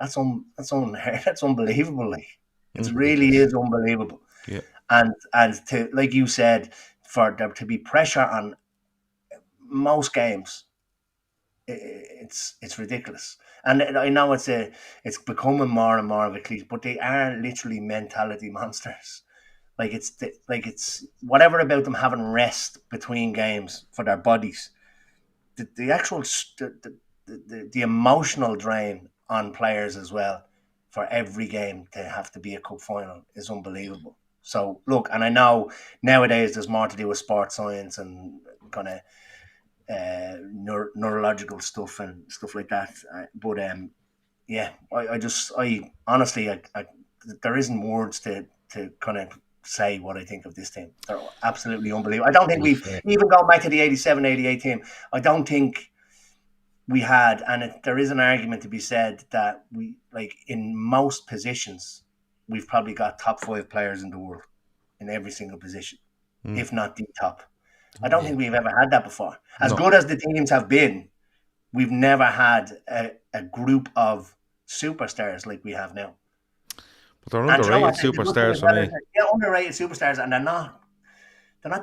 Speaker 3: That's unbelievable. Like, it really is unbelievable.
Speaker 1: Yeah.
Speaker 3: And to, like you said, for there to be pressure on most games, it's ridiculous. And I know it's becoming more and more of a cliche, but they are literally mentality monsters. Like, it's whatever about them having rest between games for their bodies. The actual the emotional drain on players as well for every game to have to be a cup final is unbelievable. So look, and I know nowadays there's more to do with sports science and kind of neurological stuff and stuff like that. But yeah, I honestly, there isn't words to kind of say what I think of this team. They're absolutely unbelievable. I don't think we've even gone back to the 87-88 team. I don't think we had, and there is an argument to be said that we, like, in most positions, we've probably got top 5 players in the world in every single position, if not the top. I don't think we've ever had that before. As good as the teams have been, we've never had a group of superstars like we have now.
Speaker 1: But they're underrated superstars for me.
Speaker 3: Yeah, underrated superstars, and they're not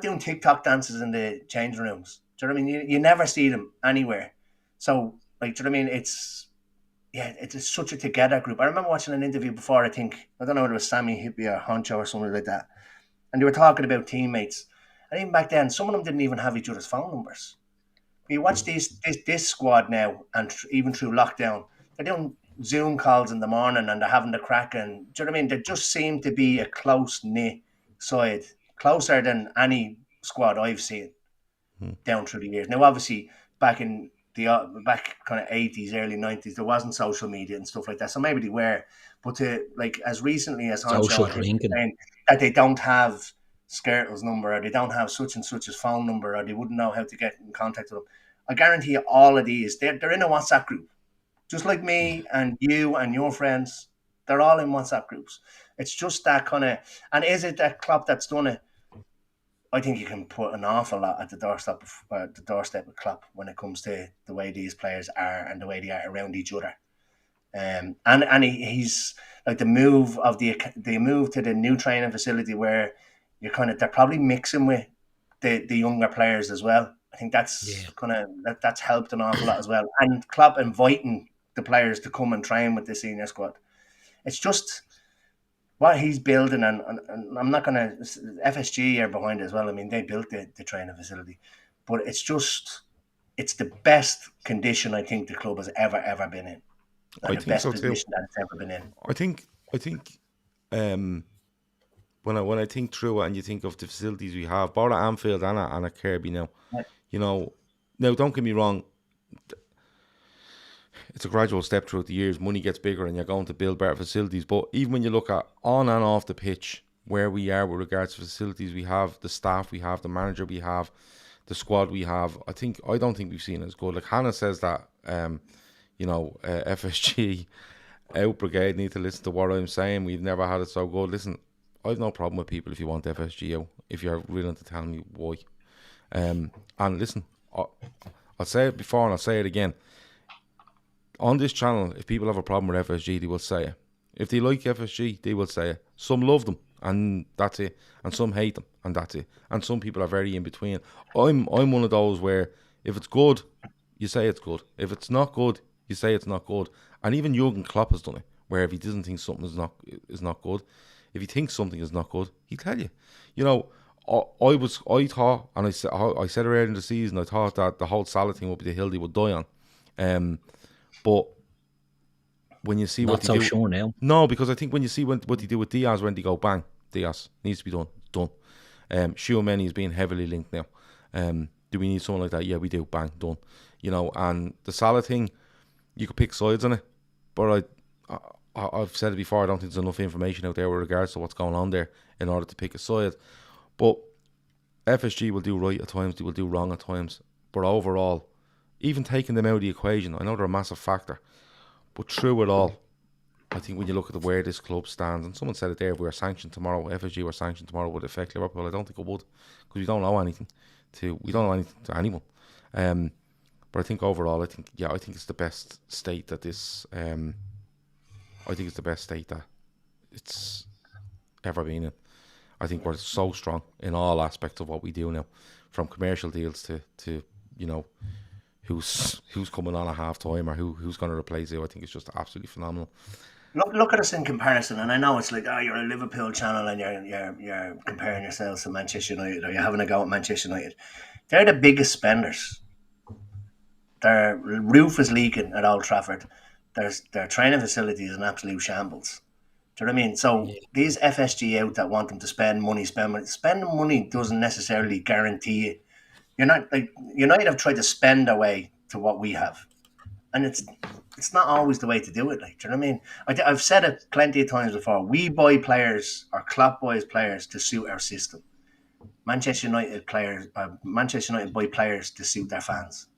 Speaker 3: doing TikTok dances in the changing rooms. Do you know what I mean? You never see them anywhere. So, like, do you know what I mean? It's such a together group. I remember watching an interview before, I don't know whether it was Sammy Hippie or Honcho or something like that. And they were talking about teammates. And even back then, some of them didn't even have each other's phone numbers. But you watch this squad now, and even through lockdown, they're doing Zoom calls in the morning and they're having the crack. And do you know what I mean? They just seem to be a close-knit side, closer than any squad I've seen down through the years. Now, obviously, back kind of 80s, early 90s, there wasn't social media and stuff like that. So maybe they were. But to, like, as recently as
Speaker 2: social drinking,
Speaker 3: that they don't have Skirtle's number, or they don't have such and such's phone number, or they wouldn't know how to get in contact with them. I guarantee you all of these, they're in a WhatsApp group. Just like me and you and your friends, they're all in WhatsApp groups. It's just that kind of, and is it that Klopp that's done it? I think you can put an awful lot at the doorstep of Klopp when it comes to the way these players are and the way they are around each other. And he's like the move to the new training facility where they're probably mixing with the younger players as well. I think that's that's helped an awful lot as well. And Klopp inviting the players to come and train with the senior squad. It's just what he's building, and I'm not going to... FSG are behind it as well. I mean, they built the training facility. But it's the best condition I think the club has ever been in. And the best position that it's ever been in.
Speaker 1: I think when I think through it and you think of the facilities we have, both at Anfield and at Kirby now, now don't get me wrong, it's a gradual step throughout the years. Money gets bigger and you're going to build better facilities. But even when you look at on and off the pitch, where we are with regards to facilities we have, the staff we have, the manager we have, the squad we have, I don't think we've seen as good. Like Hannah says that, FSG out brigade need to listen to what I'm saying. We've never had it so good. Listen, I've no problem with people if you want FSG out, if you're willing to tell me why. And listen, I'll say it before and I'll say it again. On this channel, if people have a problem with FSG, they will say it. If they like FSG, they will say it. Some love them, and that's it. And some hate them, and that's it. And some people are very in between. I'm one of those where if it's good, you say it's good. If it's not good, you say it's not good. And even Jurgen Klopp has done it, where if he doesn't think something is not good, if he thinks something is not good, he'll tell you. I thought, and I said earlier in the season, I thought that the whole Salah thing would be the hill they would die on. But when you see what they do, not so sure now. No, because I think when you see what they do with Diaz, when they go bang, Diaz needs to be done. Tchouaméni is being heavily linked now. Do we need someone like that? Yeah, we do. Bang, done. And the Salah thing, you could pick sides on it, but I've said it before. I don't think there's enough information out there with regards to what's going on there in order to pick a side. But FSG will do right at times, they will do wrong at times. But overall, even taking them out of the equation, I know they're a massive factor. But through it all, I think when you look at where this club stands, and someone said it there, if we were sanctioned tomorrow, FSG were sanctioned tomorrow, would it affect Liverpool? I don't think it would, because we don't owe anything to anyone. But I think overall, I think it's the best state that this. I think it's the best state that it's ever been in. I think we're so strong in all aspects of what we do now, from commercial deals to who's coming on at half time or who's going to replace you. I think it's just absolutely phenomenal.
Speaker 3: Look at us in comparison, and I know it's like, you're a Liverpool channel and you're comparing yourselves to Manchester United, or you're having a go at Manchester United. They're the biggest spenders. Their roof is leaking at Old Trafford. Their training facility is an absolute shambles. Do you know what I mean? So these FSG out that want them to spend money. Spending money doesn't necessarily guarantee it. You're not like United have tried to spend their way to what we have, and it's not always the way to do it. Like, do you know what I mean? I've said it plenty of times before. We buy players, or Klopp buys players to suit our system. Manchester United buy players to suit their fans.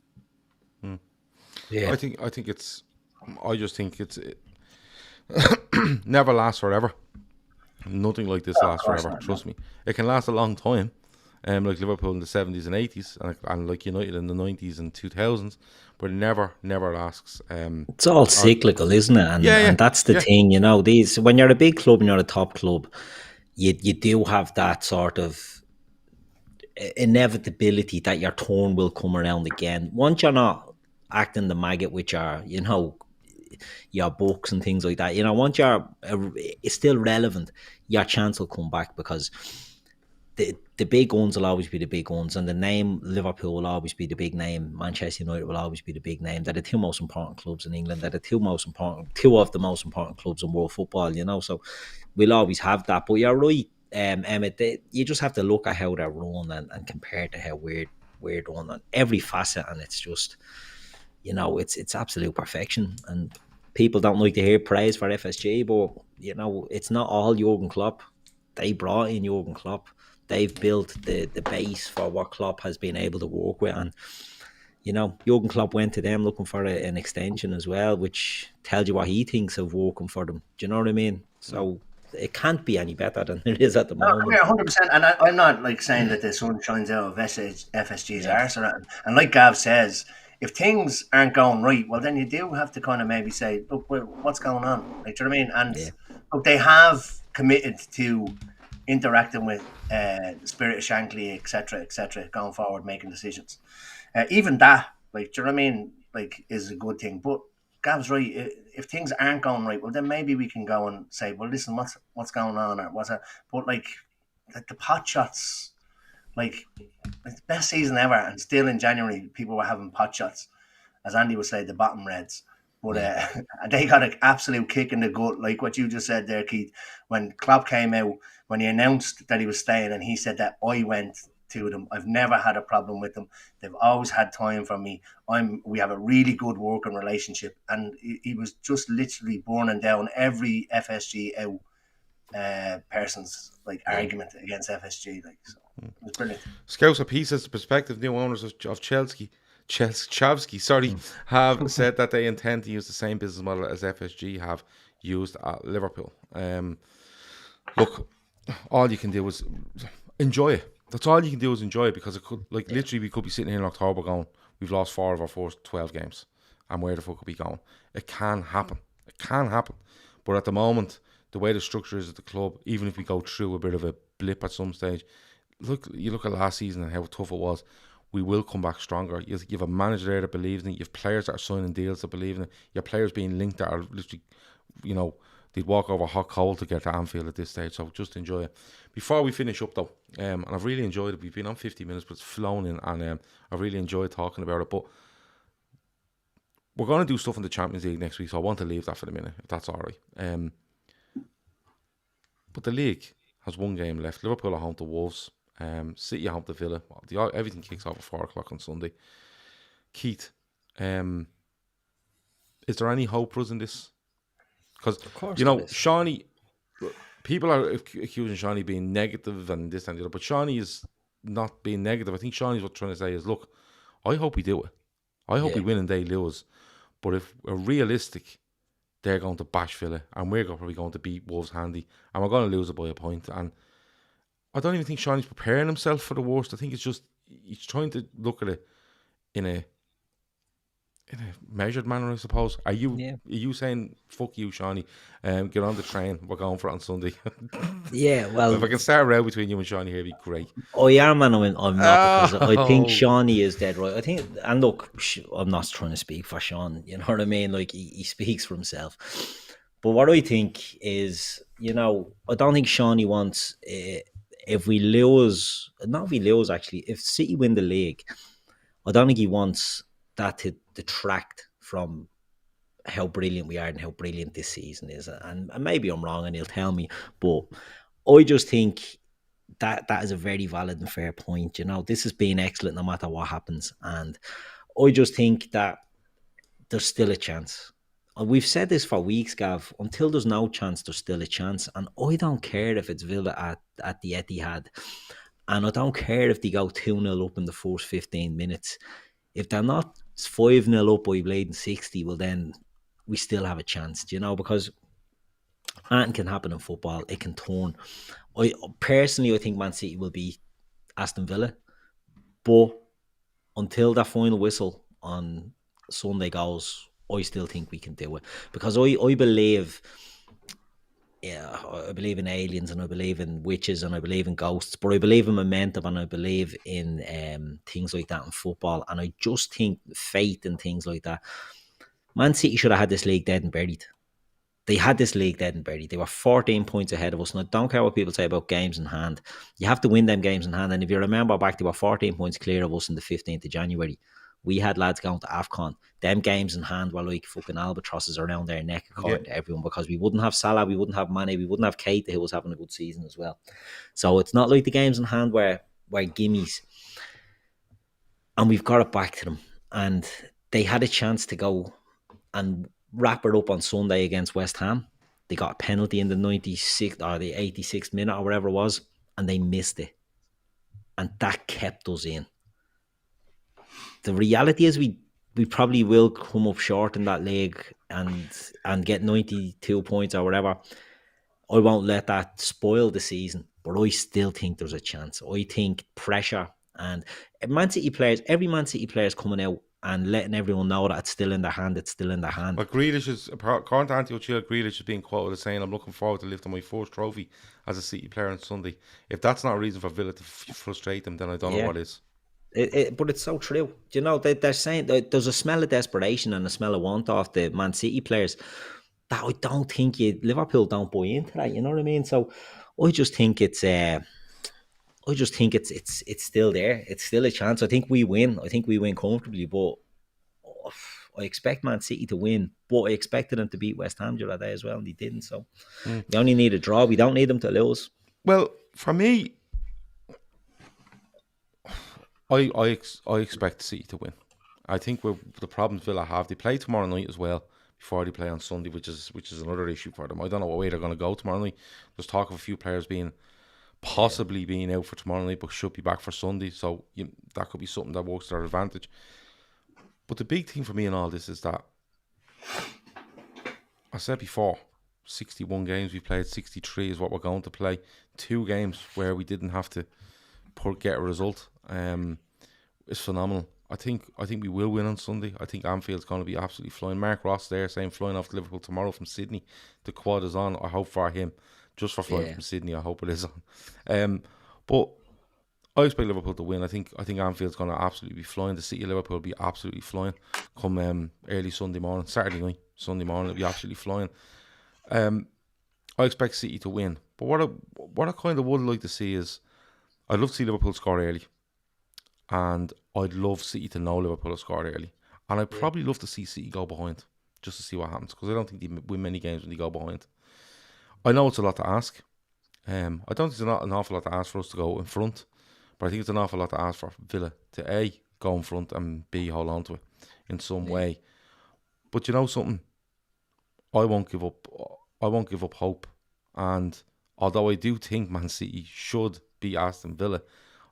Speaker 2: Yeah.
Speaker 1: I just think it's never lasts forever. Nothing like this lasts forever.
Speaker 3: Not,
Speaker 1: trust me. It can last a long time. Like Liverpool in the 70s and 80s, and like United in the 90s and 2000s, but it never lasts.
Speaker 2: It's all cyclical, isn't it? And that's the thing, these, when you're a big club and you're a top club, you do have that sort of inevitability that your turn will come around again. Once you're not acting the maggot with your books and things like that, once you're it's still relevant, your chance will come back, because the big guns will always be the big guns, and the name Liverpool will always be the big name. Manchester United will always be the big name. They're the two most important clubs in England. They're the two of the most important clubs in world football, so we'll always have that. But you're right, Emmet, you just have to look at how they're run and compare to how we're done on every facet, and it's just, it's absolute perfection. And people don't like to hear praise for FSG, but it's not all Jurgen Klopp. They brought in Jurgen Klopp. They've built the base for what Klopp has been able to work with, and Jurgen Klopp went to them looking for an extension as well, which tells you what he thinks of working for them. Do you know what I mean? So it can't be any better than it is at the moment.
Speaker 3: Yeah, 100%. And I'm not like saying that the sun shines out of FSG's arse or anything. And like Gav says, if things aren't going right, well, then you do have to kind of maybe say, look, what's going on? Like, do you know what I mean? And look, they have committed to interacting with Spirit of Shankly, etc., going forward, making decisions. Even that, like, do you know what I mean? Like, is a good thing. But Gav's right. If things aren't going right, well, then maybe we can go and say, well, listen, what's going on, or what's that? But like the pot shots, like it's the best season ever, and still in January, people were having pot shots, as Andy would say, the bottom reds. But and they got an absolute kick in the gut, like what you just said there, Keith. When Klopp came out, when he announced that he was staying, and he said that I went to them. I've never had a problem with them. They've always had time for me. We have a really good working relationship, and he was just literally burning down every FSG out person's like argument against FSG. Like, so it was brilliant.
Speaker 1: Scouts of Peace, as the prospective new owners of Chavsky, have said that they intend to use the same business model as FSG have used at Liverpool. Look, all you can do is enjoy it. That's all you can do is enjoy it, because it could, like, literally, we could be sitting here in October going, we've lost 4 of our first 12 games, and where the fuck could we going? It can happen. It can happen. But at the moment, the way the structure is at the club, even if we go through a bit of a blip at some stage, you look at last season and how tough it was. We will come back stronger. You have a manager there that believes in it. You have players that are signing deals that believe in it. You have players being linked that are literally, they'd walk over hot coal to get to Anfield at this stage. So just enjoy it. Before we finish up, though, and I've really enjoyed it. We've been on 50 minutes, but it's flown in, and I've really enjoyed talking about it. But we're going to do stuff in the Champions League next week, so I want to leave that for the minute, if that's all right. But the league has one game left. Liverpool are home to Wolves. City are home to Villa. Everything kicks off at 4 o'clock on Sunday. Keith, is there any hope for us in this? Because, Shawnee, people are accusing Shawnee being negative and this and the other, but Shawnee is not being negative. I think Shawnee's what trying to say is, look, I hope we do it. I hope we win and they lose. But if we're realistic, they're going to bash Villa, and we're probably going to beat Wolves handy, and we're going to lose it by a point. And I don't even think Shawnee's preparing himself for the worst. I think it's just he's trying to look at it in a measured manner, I suppose. Are you saying, fuck you, Shawnee, get on the train, we're going for it on Sunday?
Speaker 2: Yeah, well,
Speaker 1: if I can start a row between you and Shawnee here, it'd be great.
Speaker 2: Oh yeah, man, I'm not, because I think Shawnee is dead right. I think, and look, I'm not trying to speak for Sean, you know what I mean? Like, he speaks for himself. But what I think is, I don't think Shawnee wants, if we lose, not if we lose actually, if City win the league, I don't think he wants that to detract from how brilliant we are and how brilliant this season is. And maybe I'm wrong and he'll tell me, but I just think that is a very valid and fair point. This has been excellent no matter what happens. And I just think that there's still a chance. We've said this for weeks, Gav. Until there's no chance, there's still a chance. And I don't care if it's Villa at the Etihad. And I don't care if they go 2-0 up in the first 15 minutes. If they're not 5-0 up by bleeding 60, well then we still have a chance, because anything can happen in football. It can turn. I think Man City will be Aston Villa. But until that final whistle on Sunday goes, I still think we can do it. Because I believe... Yeah, I believe in aliens and I believe in witches and I believe in ghosts, but I believe in momentum and I believe in things like that in football. And I just think faith and things like that. Man City should have had this league dead and buried. They had this league dead and buried. They were 14 points ahead of us. And I don't care what people say about games in hand. You have to win them games in hand. And if you remember back, they were 14 points clear of us on the 15th of January. We had lads going to AFCON. Them games in hand were like fucking albatrosses around their neck, according to everyone, because we wouldn't have Salah, we wouldn't have Mane, we wouldn't have Keita, who was having a good season as well. So it's not like the games in hand were gimmies. And we've got it back to them. And they had a chance to go and wrap it up on Sunday against West Ham. They got a penalty in the 96th or the 86th minute or whatever it was, and they missed it. And that kept us in. The reality is we probably will come up short in that league and get 92 points or whatever. I won't let that spoil the season, but I still think there's a chance. I think pressure and Man City players, every Man City player is coming out and letting everyone know that it's still in their hand, it's still in their hand.
Speaker 1: But Grealish is, according to Anthony O'Chill, Grealish is being quoted as saying, I'm looking forward to lifting my first trophy as a City player on Sunday. If that's not a reason for Villa to frustrate them, then I don't know what is.
Speaker 2: But it's so true. They're saying that there's a smell of desperation and a smell of want off the Man City players that I don't think Liverpool don't buy into that. You know what I mean? So I just think it's still there. It's still a chance. I think we win. I think we win comfortably, but I expect Man City to win. But I expected them to beat West Ham the other day as well, and they didn't. So we only need a draw. We don't need them to lose.
Speaker 1: Well, for me, I expect City to win. I think the problems Villa have, they play tomorrow night as well before they play on Sunday, which is another issue for them. I don't know what way they're going to go tomorrow night. There's talk of a few players possibly being out for tomorrow night, but should be back for Sunday. So that could be something that works to their advantage. But the big thing for me in all this is that I said before, 61 games we played, 63 is what we're going to play. 2 games where we didn't have to get a result. It's phenomenal. I think we will win on Sunday. I think Anfield's going to be absolutely flying. Mark Ross there saying flying off to Liverpool tomorrow from Sydney. The quad is on. I hope for him, just for flying from Sydney. I hope it is on. But I expect Liverpool to win. I think Anfield's going to absolutely be flying. The City of Liverpool will be absolutely flying come early Sunday morning, Saturday night, Sunday morning. It'll be absolutely flying. I expect City to win. But what I kind of would like to see is, I'd love to see Liverpool score early. And I'd love City to know Liverpool have scored early. And I'd probably love to see City go behind, just to see what happens. Because I don't think they win many games when they go behind. I know it's a lot to ask. I don't think it's not an awful lot to ask for us to go in front. But I think it's an awful lot to ask for Villa to A, go in front, and B, hold on to it in some way. But you know something? I won't give up. I won't give up hope. And although I do think Man City should beat Aston Villa,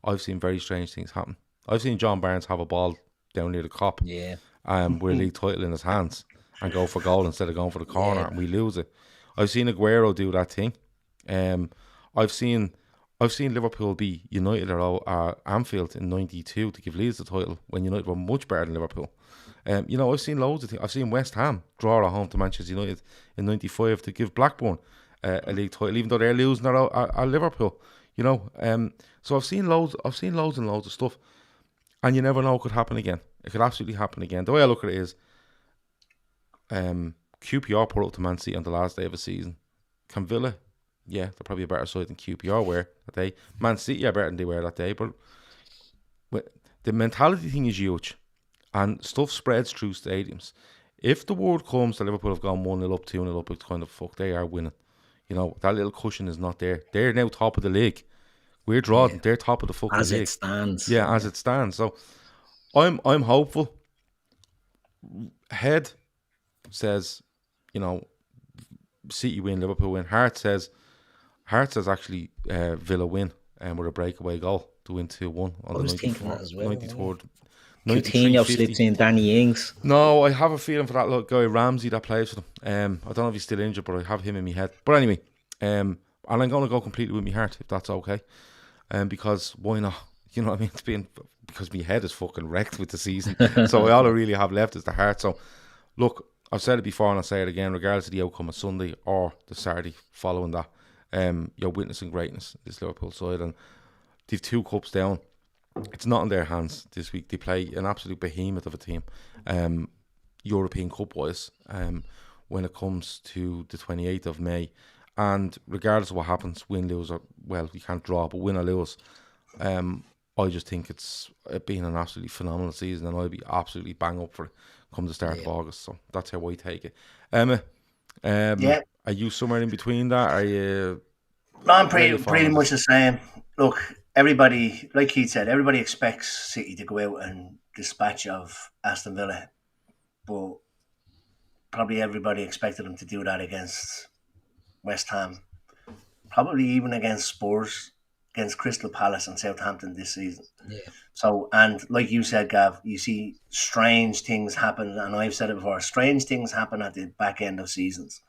Speaker 1: I've seen very strange things happen. I've seen John Barnes have a ball down near the cop,
Speaker 2: Yeah.
Speaker 1: with a league title in his hands and go for goal instead of going for the corner,
Speaker 2: Yeah.
Speaker 1: and we lose it. I've seen Aguero do that thing. I've seen Liverpool be United at Anfield in '92 to give Leeds the title when United were much better than Liverpool. I've seen loads of things. I've seen West Ham draw at home to Manchester United in '95 to give Blackburn a league title, even though they're losing at Liverpool. So I've seen loads and loads of stuff, and you never know what could happen again. It could absolutely happen again. The way I look at it is, QPR put up to Man City on the last day of a season. Can Villa? Yeah, they're probably a better side than QPR were that day. Man City are better than they were that day, but the mentality thing is huge, and stuff spreads through stadiums. If the word comes that Liverpool have gone 1-0 up, 2-0 up, it's kind of fuck, they are winning. That little cushion is not there. They're now top of the league. We're drawing. They're top of the fucking league.
Speaker 2: As it stands.
Speaker 1: Yeah, as it stands. So I'm hopeful. Head says, City win, Liverpool win. Heart says actually Villa win with a breakaway goal to win 2-1 on the 93rd.
Speaker 2: Coutinho slips in Danny Ings.
Speaker 1: No, I have a feeling for that little guy Ramsey that plays for them. I don't know if he's still injured, but I have him in my head. But anyway, and I'm going to go completely with my heart, if that's okay. Because why not? You know what I mean? It's been because my head is fucking wrecked with the season. So all I really have left is the heart. So look, I've said it before and I'll say it again, regardless of the outcome of Sunday or the Saturday following that, you're witnessing greatness, this Liverpool side, and they've 2 cups down. It's not in their hands this week. They play an absolute behemoth of a team, European Cup wise, when it comes to the 28th of May. And regardless of what happens, win, lose, or, well, you can't draw, but win or lose, I just think it's been an absolutely phenomenal season, and I'll be absolutely bang up for it come the start of August. So that's how I take it. Emma, are you somewhere in between that? Are you?
Speaker 3: No, I'm pretty much the same. Look, everybody, like Keith said, everybody expects City to go out and dispatch of Aston Villa, but probably everybody expected them to do that against West Ham, probably even against Spurs, against Crystal Palace and Southampton this season.
Speaker 2: Yeah.
Speaker 3: So, and like you said, Gav, you see strange things happen, and I've said it before, strange things happen at the back end of seasons.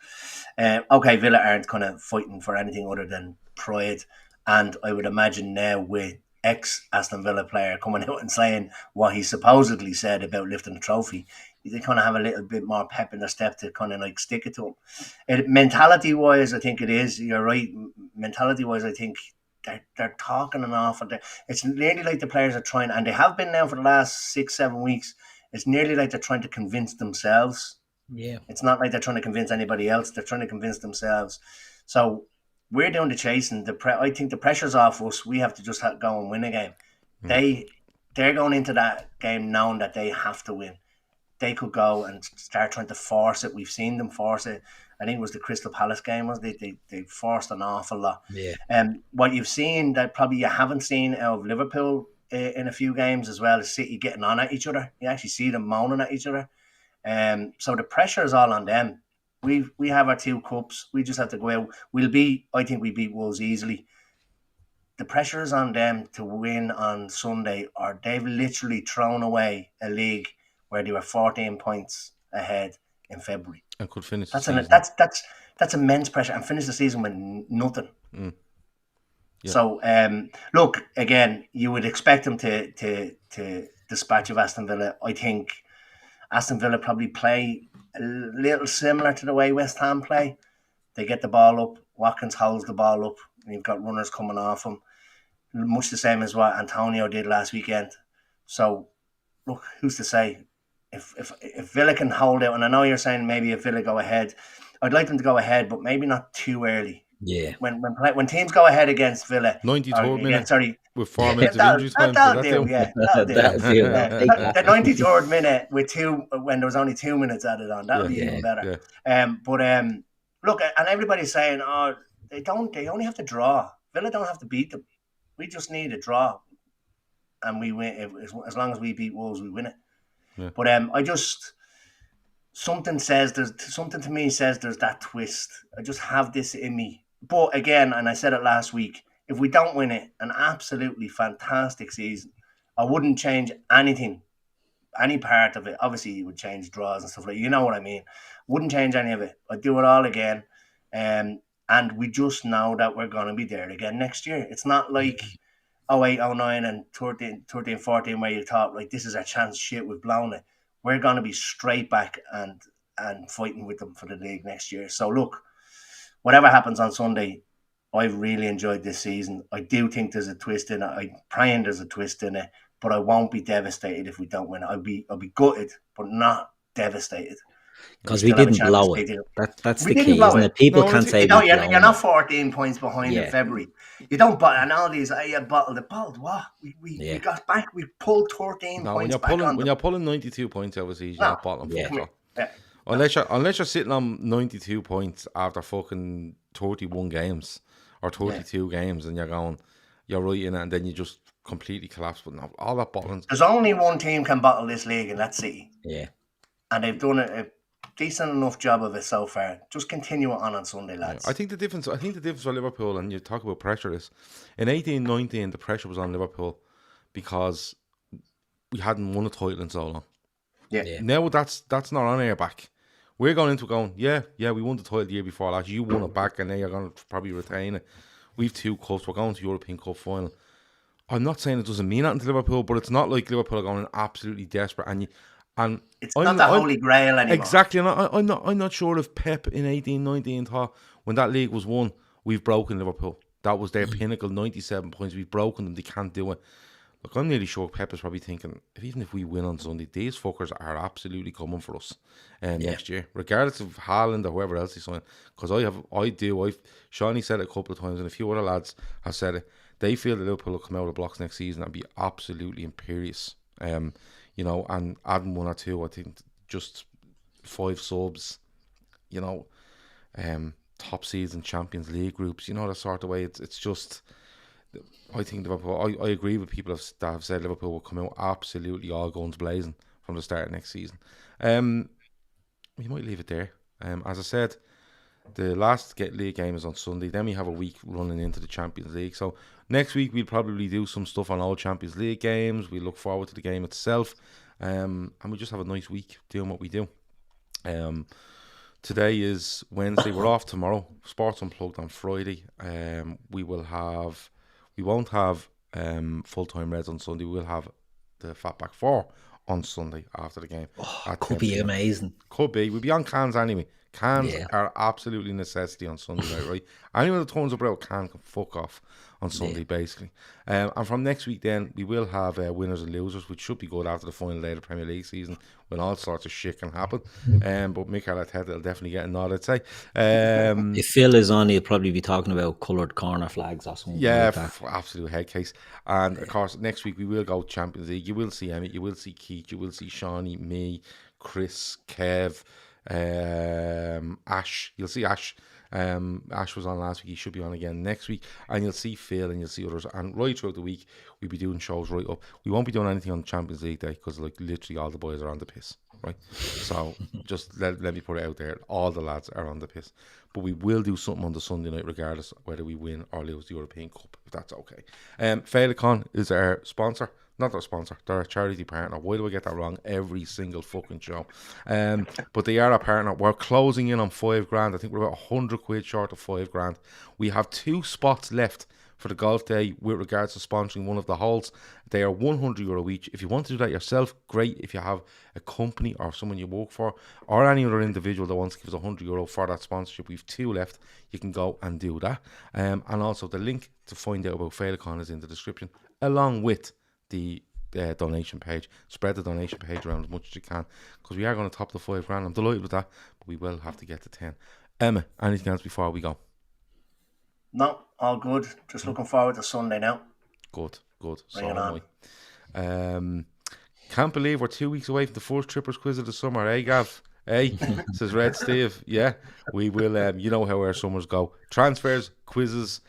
Speaker 3: Okay, Villa aren't kind of fighting for anything other than pride, and I would imagine now with ex-Aston Villa player coming out and saying what he supposedly said about lifting the trophy, they kind of have a little bit more pep in their step to kind of like stick it to them. Mentality-wise, I think it is. You're right. Mentality-wise, I think they're talking an awful. It's nearly like the players are trying, and they have been now for the last 6-7 weeks. It's nearly like they're trying to convince themselves.
Speaker 2: Yeah.
Speaker 3: It's not like they're trying to convince anybody else. They're trying to convince themselves. So we're doing the chasing. I think the pressure's off us. We have to just go and win a game. They're going into that game knowing that they have to win. They could go and start trying to force it. We've seen them force it. I think it was the Crystal Palace game. They forced an awful lot.
Speaker 2: Yeah.
Speaker 3: What you've seen that probably you haven't seen out of Liverpool in a few games as well is City getting on at each other. You actually see them moaning at each other. So the pressure is all on them. We have our 2 cups. We just have to go out. I think we beat Wolves easily. The pressure is on them to win on Sunday, or they've literally thrown away a league where they were 14 points ahead in February.
Speaker 1: And could finish
Speaker 3: that's immense pressure, and finish the season with nothing.
Speaker 1: Yeah.
Speaker 3: So look, again, you would expect them to dispatch of Aston Villa. I think Aston Villa probably play a little similar to the way West Ham play. They get the ball up, Watkins holds the ball up, and you've got runners coming off him, much the same as what Antonio did last weekend. So look, who's to say? If Villa can hold out, and I know you're saying maybe if Villa go ahead, I'd like them to go ahead, but maybe not too early.
Speaker 2: Yeah.
Speaker 3: When teams go ahead against Villa,
Speaker 1: 93rd minute.
Speaker 3: Sorry,
Speaker 1: with 4 minutes of injury time.
Speaker 3: That'll do. The 93rd minute with 2 when there was only 2 minutes added on. That'll be even better. Yeah. But look, and everybody's saying, they only have to draw. Villa don't have to beat them. We just need a draw, and we win. As long as we beat Wolves, we win it. Yeah. But something to me says there's that twist. I just have this in me. But again, and I said it last week, if we don't win it, an absolutely fantastic season. I wouldn't change anything, any part of it. Obviously, you would change draws and stuff like, you know what I mean. Wouldn't change any of it. I'd do it all again. And we just know that we're going to be there again next year. It's not like 08, 09 and 13, 14 where you thought, like, this is our chance, shit, we've blown it. We're going to be straight back and fighting with them for the league next year. So look, whatever happens on Sunday, I've really enjoyed this season. I do think there's a twist in it. I'm praying there's a twist in it, but I won't be devastated if we don't win it. I'll be gutted, but not devastated.
Speaker 2: Because we didn't blow it. That's the key, isn't it? People can't say
Speaker 3: you're not 14 points behind in February. You don't bottle, and all these, bottled what? We got back, we pulled 13 points back on
Speaker 1: when you're pulling 92 points out of the season, you're not bottling football.
Speaker 3: Yeah.
Speaker 1: Unless you're sitting on 92 points after fucking 31 games or 32 games, and you're right in it, and then you just completely collapse. But no, all that bottling.
Speaker 3: There's only one team can bottle this league, and that's City.
Speaker 2: Yeah.
Speaker 3: And they've done a decent enough job of it so far. Just continue it on Sunday, lads.
Speaker 1: I think the difference for Liverpool, and you talk about pressure, is in 18-19 the pressure was on Liverpool because we hadn't won a title in so long.
Speaker 3: Yeah.
Speaker 1: Now that's not on our back. We're going into going, we won the title the year before last. You won it back, and now you're going to probably retain it. We've 2 cups. We're going to European Cup final. I'm not saying it doesn't mean anything to Liverpool, but it's not like Liverpool are going absolutely desperate. And
Speaker 3: it's not the holy grail anymore.
Speaker 1: Exactly, and I'm not sure if Pep in 18-19 thought when that league was won, we've broken Liverpool. That was their pinnacle, 97 points. We've broken them. They can't do it. Look, I'm nearly sure Pep is probably thinking, even if we win on Sunday, these fuckers are absolutely coming for us next year, regardless of Haaland or whoever else he's signing. Because Shawnee said it a couple of times, and a few other lads have said it. They feel that Liverpool will come out of the blocks next season and be absolutely imperious. And adding 1 or 2, I think just 5 subs, top seeds in Champions League groups, that sort of way. It's just, I think Liverpool, I agree with people that have said Liverpool will come out absolutely all guns blazing from the start of next season. We might leave it there. As I said, the last league game is on Sunday. Then we have a week running into the Champions League. So next week we'll probably do some stuff on all Champions League games. We look forward to the game itself. And we just have a nice week doing what we do. Today is Wednesday. We're off tomorrow. Sports Unplugged on Friday. We won't have full-time Reds on Sunday. We'll have the Fatback 4 on Sunday after the game.
Speaker 2: Could be amazing.
Speaker 1: Could be. We'll be on cans anyway. Cans are absolutely necessity on Sunday night, right? Anyone that turns up without a can fuck off on Sunday, basically. And from next week then, we will have winners and losers, which should be good after the final day of the Premier League season, when all sorts of shit can happen. But Mikel Arteta will definitely get a nod, I'd say.
Speaker 2: If Phil is on, he'll probably be talking about coloured corner flags or something like that.
Speaker 1: Absolute head case. And of course, next week we will go Champions League. You will see Emmet, you will see Keith, you will see Shawnee, me, Chris, Kev, Ash. You'll see Ash. Ash was on last week. He should be on again next week. And you'll see Phil and you'll see others. And right throughout the week, we'll be doing shows right up. We won't be doing anything on Champions League Day because literally all the boys are on the piss, right? So just let me put it out there. All the lads are on the piss. But we will do something on the Sunday night regardless whether we win or lose the European Cup, if that's okay. Féileacáin is our sponsor. Not our sponsor, they're a charity partner. Why do I get that wrong every single fucking show? But they are a partner. We're closing in on $5,000. I think we're about 100 quid short of $5,000. We have 2 spots left for the golf day with regards to sponsoring one of the holes. They are €100 each. If you want to do that yourself, great. If you have a company or someone you work for or any other individual that wants to give us €100 for that sponsorship, we've 2 left. You can go and do that. And also the link to find out about Féileacáin is in the description, along with the donation page. Spread the donation page around as much as you can, because we are going to top the $5,000. I'm delighted with that, but we will have to get to 10. Emma, anything else before we go?
Speaker 3: No, all good. Just looking forward to Sunday now.
Speaker 1: Good.
Speaker 3: Bring
Speaker 1: So
Speaker 3: it on.
Speaker 1: am I. Can't believe we're 2 weeks away from the first Trippers quiz of the summer, eh, Gav? Hey, says Red Steve. Yeah, we will. You know how our summers go. Transfers, quizzes,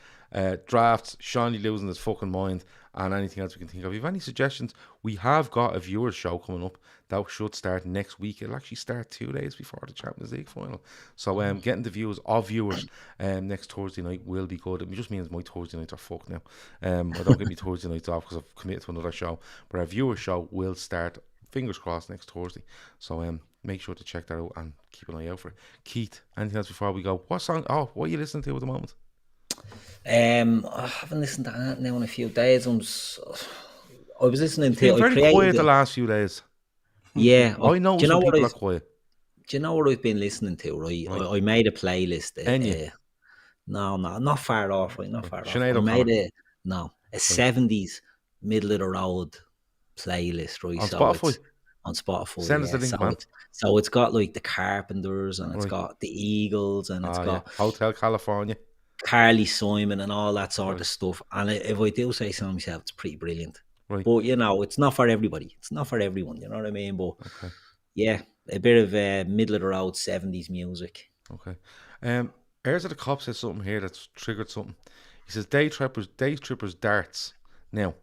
Speaker 1: drafts, Shawnee losing his fucking mind, and anything else we can think of. If you have any suggestions, we have got a viewers show coming up that should start next week. It'll actually start 2 days before the Champions League final. So getting the views of viewers next Thursday night will be good. It just means my Thursday nights are fucked now. I don't get me Thursday nights off because I've committed to another show. But our viewers show will start, fingers crossed, next Thursday. So make sure to check that out and keep an eye out for it. Keith, anything else before we go? What are you listening to at the moment?
Speaker 2: I haven't listened to that now in a few days. I was listening to.
Speaker 1: It's been very quiet the last few days.
Speaker 2: Yeah,
Speaker 1: I know some people are quiet.
Speaker 2: Do you know what I've been listening to? Right, I made a playlist. No, not far off. Right, not far off. I made a 70s middle of the road playlist. Right,
Speaker 1: on Spotify.
Speaker 2: On Spotify.
Speaker 1: Send us the link, man.
Speaker 2: So it's got like the Carpenters, and it's got the Eagles, and it's got
Speaker 1: Hotel California,
Speaker 2: Carly Simon, and all that sort of stuff. And if I do say so myself, it's pretty brilliant.
Speaker 1: Right.
Speaker 2: But it's not for everybody. It's not for everyone. You know what I mean? But yeah, a bit of middle of the road 70s music.
Speaker 1: Okay. Heirs of the Cop says something here that's triggered something. He says Daytrippers darts. Now,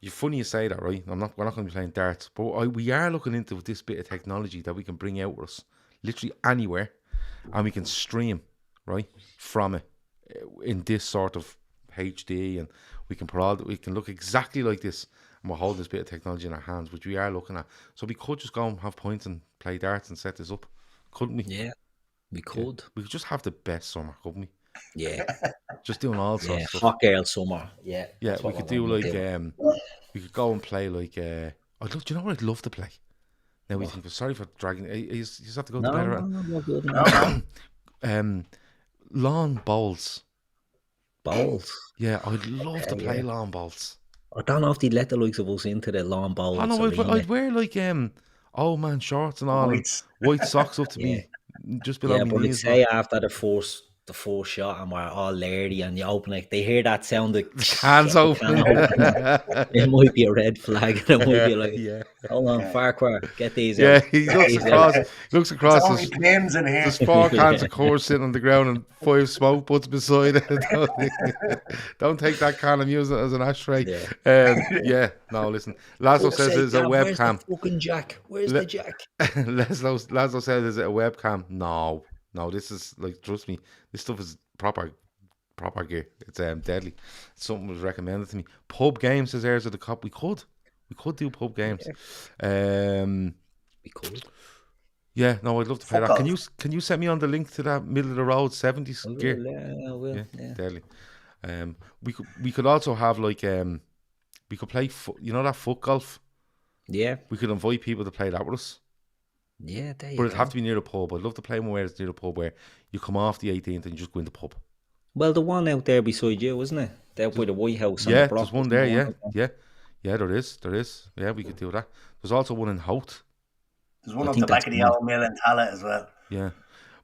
Speaker 1: you're funny you say that, right? We're not going to be playing darts, but we are looking into this bit of technology that we can bring out with us, literally anywhere, and we can stream, right, from it in this sort of HD, and we can look exactly like this, and we'll hold this bit of technology in our hands, which we are looking at. So we could just go and have points and play darts and set this up, couldn't we?
Speaker 2: Yeah, we could.
Speaker 1: Yeah. We could just have the best summer, couldn't we?
Speaker 2: Yeah.
Speaker 1: Just doing all sorts of stuff.
Speaker 2: Hot girl summer. Yeah.
Speaker 1: Yeah, we could do like we could go and play like do you know what I'd love to play? Now we think, sorry for dragging you just have to go to bed around. Lawn bowls.
Speaker 2: Bowls?
Speaker 1: Yeah, I'd love to play lawn bowls.
Speaker 2: I don't know if they'd let the likes of us into the lawn bowls.
Speaker 1: I know, I'd wear like old man shorts and all, and white socks up to me. Just below me
Speaker 2: but
Speaker 1: knees.
Speaker 2: Say after the first shot and we're all lardy and you open it, they hear that sound of
Speaker 1: hands open.
Speaker 2: It might be a red flag. It might be like, hold on, Farquhar, get these out.
Speaker 1: He looks across there's 4 cans of course sitting on the ground and 5 smoke butts beside it. Don't take that can and use it as an ashtray. No, listen, Laszlo says there's a webcam.
Speaker 2: Where's the fucking jack? Where's the jack?
Speaker 1: Laszlo says there's a webcam. No, this is like, trust me, this stuff is proper gear. It's deadly. Something was recommended to me. Pub games, says Heirs of the Cop. We could do pub games.
Speaker 2: We could.
Speaker 1: Yeah, no, I'd love to play that. Can you send me on the link to that middle of the road 70s gear?
Speaker 2: I will. Yeah.
Speaker 1: Deadly. We could also have like we could play that foot golf.
Speaker 2: Yeah.
Speaker 1: We could invite people to play that with us.
Speaker 2: Yeah,
Speaker 1: but it'd have to be near the pub. I'd love to play one where it's near the pub, where you come off the 18th and you just go in the pub.
Speaker 2: Well, the one out there beside you, isn't it? There by the White House.
Speaker 1: Yeah, there's one there. Yeah, there is. Yeah, we could do that. There's also one in Hout.
Speaker 3: There's one on the back of the old mill in Tallaght as well.
Speaker 1: Yeah.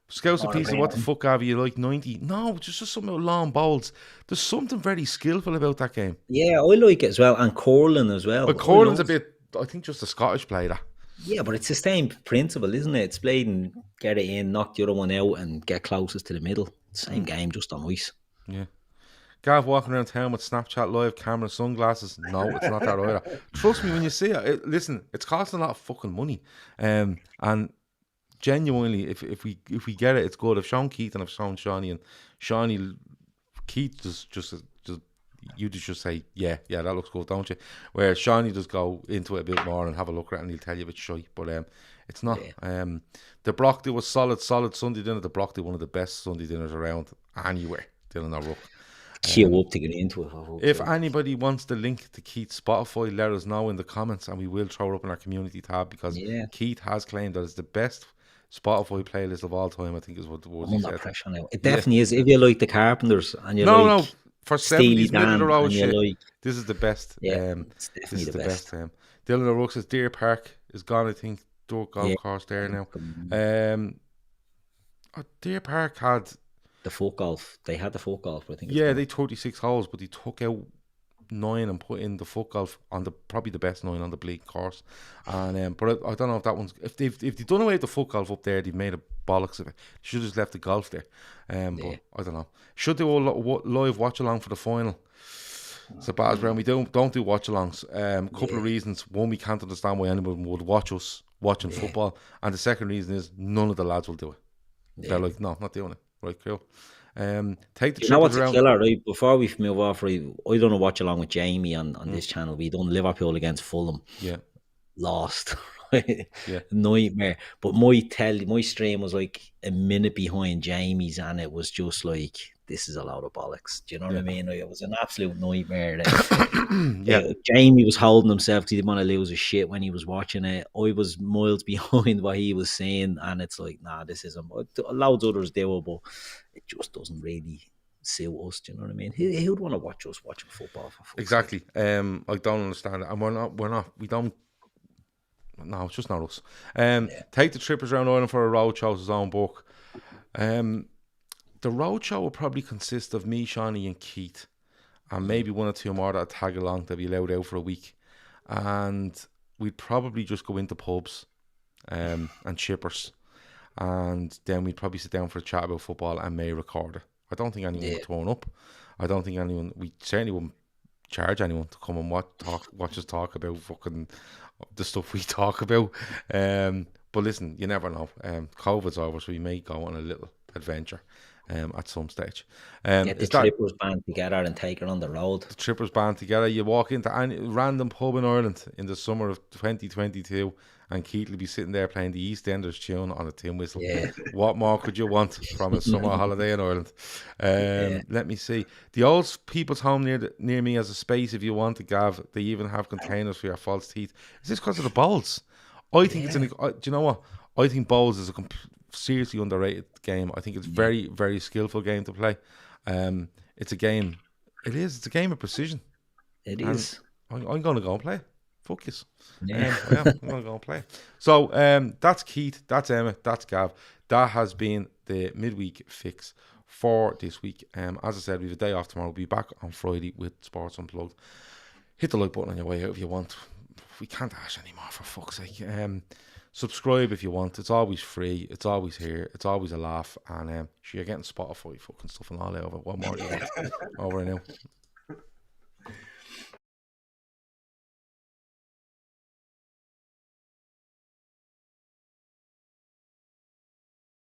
Speaker 1: Scouts a piece of what the fuck have you like 90? No, it's just something about long bowls. There's something very skillful about that game.
Speaker 2: Yeah, I like it as well, and curling as well.
Speaker 1: But curling's a bit. I think just the Scottish play that.
Speaker 2: Yeah, but it's the same principle, isn't it? It's played and get it in, knock the other one out, and get closest to the middle. Same game, just on ice.
Speaker 1: Yeah. Gav walking around town with Snapchat live camera, sunglasses. No, it's not that either. Trust me when you see it. Listen, it's costing a lot of fucking money. And genuinely, if we get it, it's good. If Sean Keith and I've shown Shawnee, and Shawnee, Keith just you just say, yeah, that looks good, don't you? Where Shawnee just go into it a bit more and have a look at it and he'll tell you if it's shy. But it's not. Yeah. The Brock was solid Sunday dinner. The Brock one of the best Sunday dinners around anywhere. Dylan O'Rourke.
Speaker 2: Queue up to get into it.
Speaker 1: If anybody wants the link to Keith's Spotify, let us know in the comments and we will throw it up in our community tab, because Keith has claimed that it's the best Spotify playlist of all time. I think is what the word he said.
Speaker 2: Pressure now. It definitely is. If you like the Carpenters and you
Speaker 1: no. For 70s middle of the road shit,
Speaker 2: like,
Speaker 1: this is the best.
Speaker 2: Yeah, it's definitely the best.
Speaker 1: Dylan O'Rourke says Deer Park is gone, I think. Golf course there now. Deer Park had
Speaker 2: the folk golf. They had the folk golf, I think.
Speaker 1: Yeah, they 36 holes, but they took out 9 and put in the folk golf on probably the best 9 on the bleak course. And but I don't know if that one's if they've done away with the folk golf up there, they've made a bollocks of it. They should have just left the golf there. But I don't know. Should they all live watch along for the final? It's a battleground. We don't do watch-alongs. Couple of reasons. One, we can't understand why anyone would watch us watching football. And the second reason is none of the lads will do it. They're like, no, not doing it. Right, cool. Take the
Speaker 2: You know what's
Speaker 1: trippers
Speaker 2: a
Speaker 1: around.
Speaker 2: killer, right? Before we move off, right, I don't know watch along with Jamie on this channel. We done Liverpool against Fulham.
Speaker 1: Yeah.
Speaker 2: Lost.
Speaker 1: Yeah.
Speaker 2: Nightmare. But my stream was like a minute behind Jamie's, and it was just like, this is a load of bollocks. Do you know what I mean? Like, it was an absolute nightmare. Jamie was holding himself because he didn't want to lose his shit when he was watching it. I was miles behind what he was saying, and it's like, nah, this isn't. Loads of others do it, but it just doesn't really suit us. Do you know what I mean? Who'd want to watch us watching football for fuck's
Speaker 1: Exactly.
Speaker 2: sake?
Speaker 1: I don't understand it. And we don't. No, it's just not us. Take the trippers around Ireland for a road show, his own book. The road show will probably consist of me, Shawnee, and Keith, and maybe one or two more that tag along that we allowed out for a week. And we'd probably just go into pubs and chippers, and then we'd probably sit down for a chat about football and may record it. I don't think anyone would turn up. I don't think we certainly wouldn't charge anyone to come and watch us talk about fucking the stuff we talk about. But listen, you never know. COVID's over, so we may go on a little adventure at some stage.
Speaker 2: Get the trippers band together and take it on the road.
Speaker 1: The trippers band together. You walk into any random pub in Ireland in the summer of 2022, and Keith will be sitting there playing the EastEnders tune on a tin whistle.
Speaker 2: Yeah.
Speaker 1: What more could you want from a summer holiday in Ireland? Let me see. The old people's home near me has a space if you want to, Gav. They even have containers for your false teeth. Is this because of the bowls? I think it's do you know what? I think bowls is a seriously underrated game. I think it's very, very skillful game to play. It's a game. It's a game of precision.
Speaker 2: It is.
Speaker 1: I'm going to go and play. Fuck yes.
Speaker 2: Yeah.
Speaker 1: I'm going to go and play. So that's Keith, that's Emmet, that's Gav. That has been the midweek fix for this week. As I said, we have a day off tomorrow. We'll be back on Friday with Sports Unplugged. Hit the like button on your way out if you want. We can't ask anymore, for fuck's sake. Subscribe if you want. It's always free. It's always here. It's always a laugh. And sure, you're getting Spotify fucking stuff and all over. What more do you want? Over and out.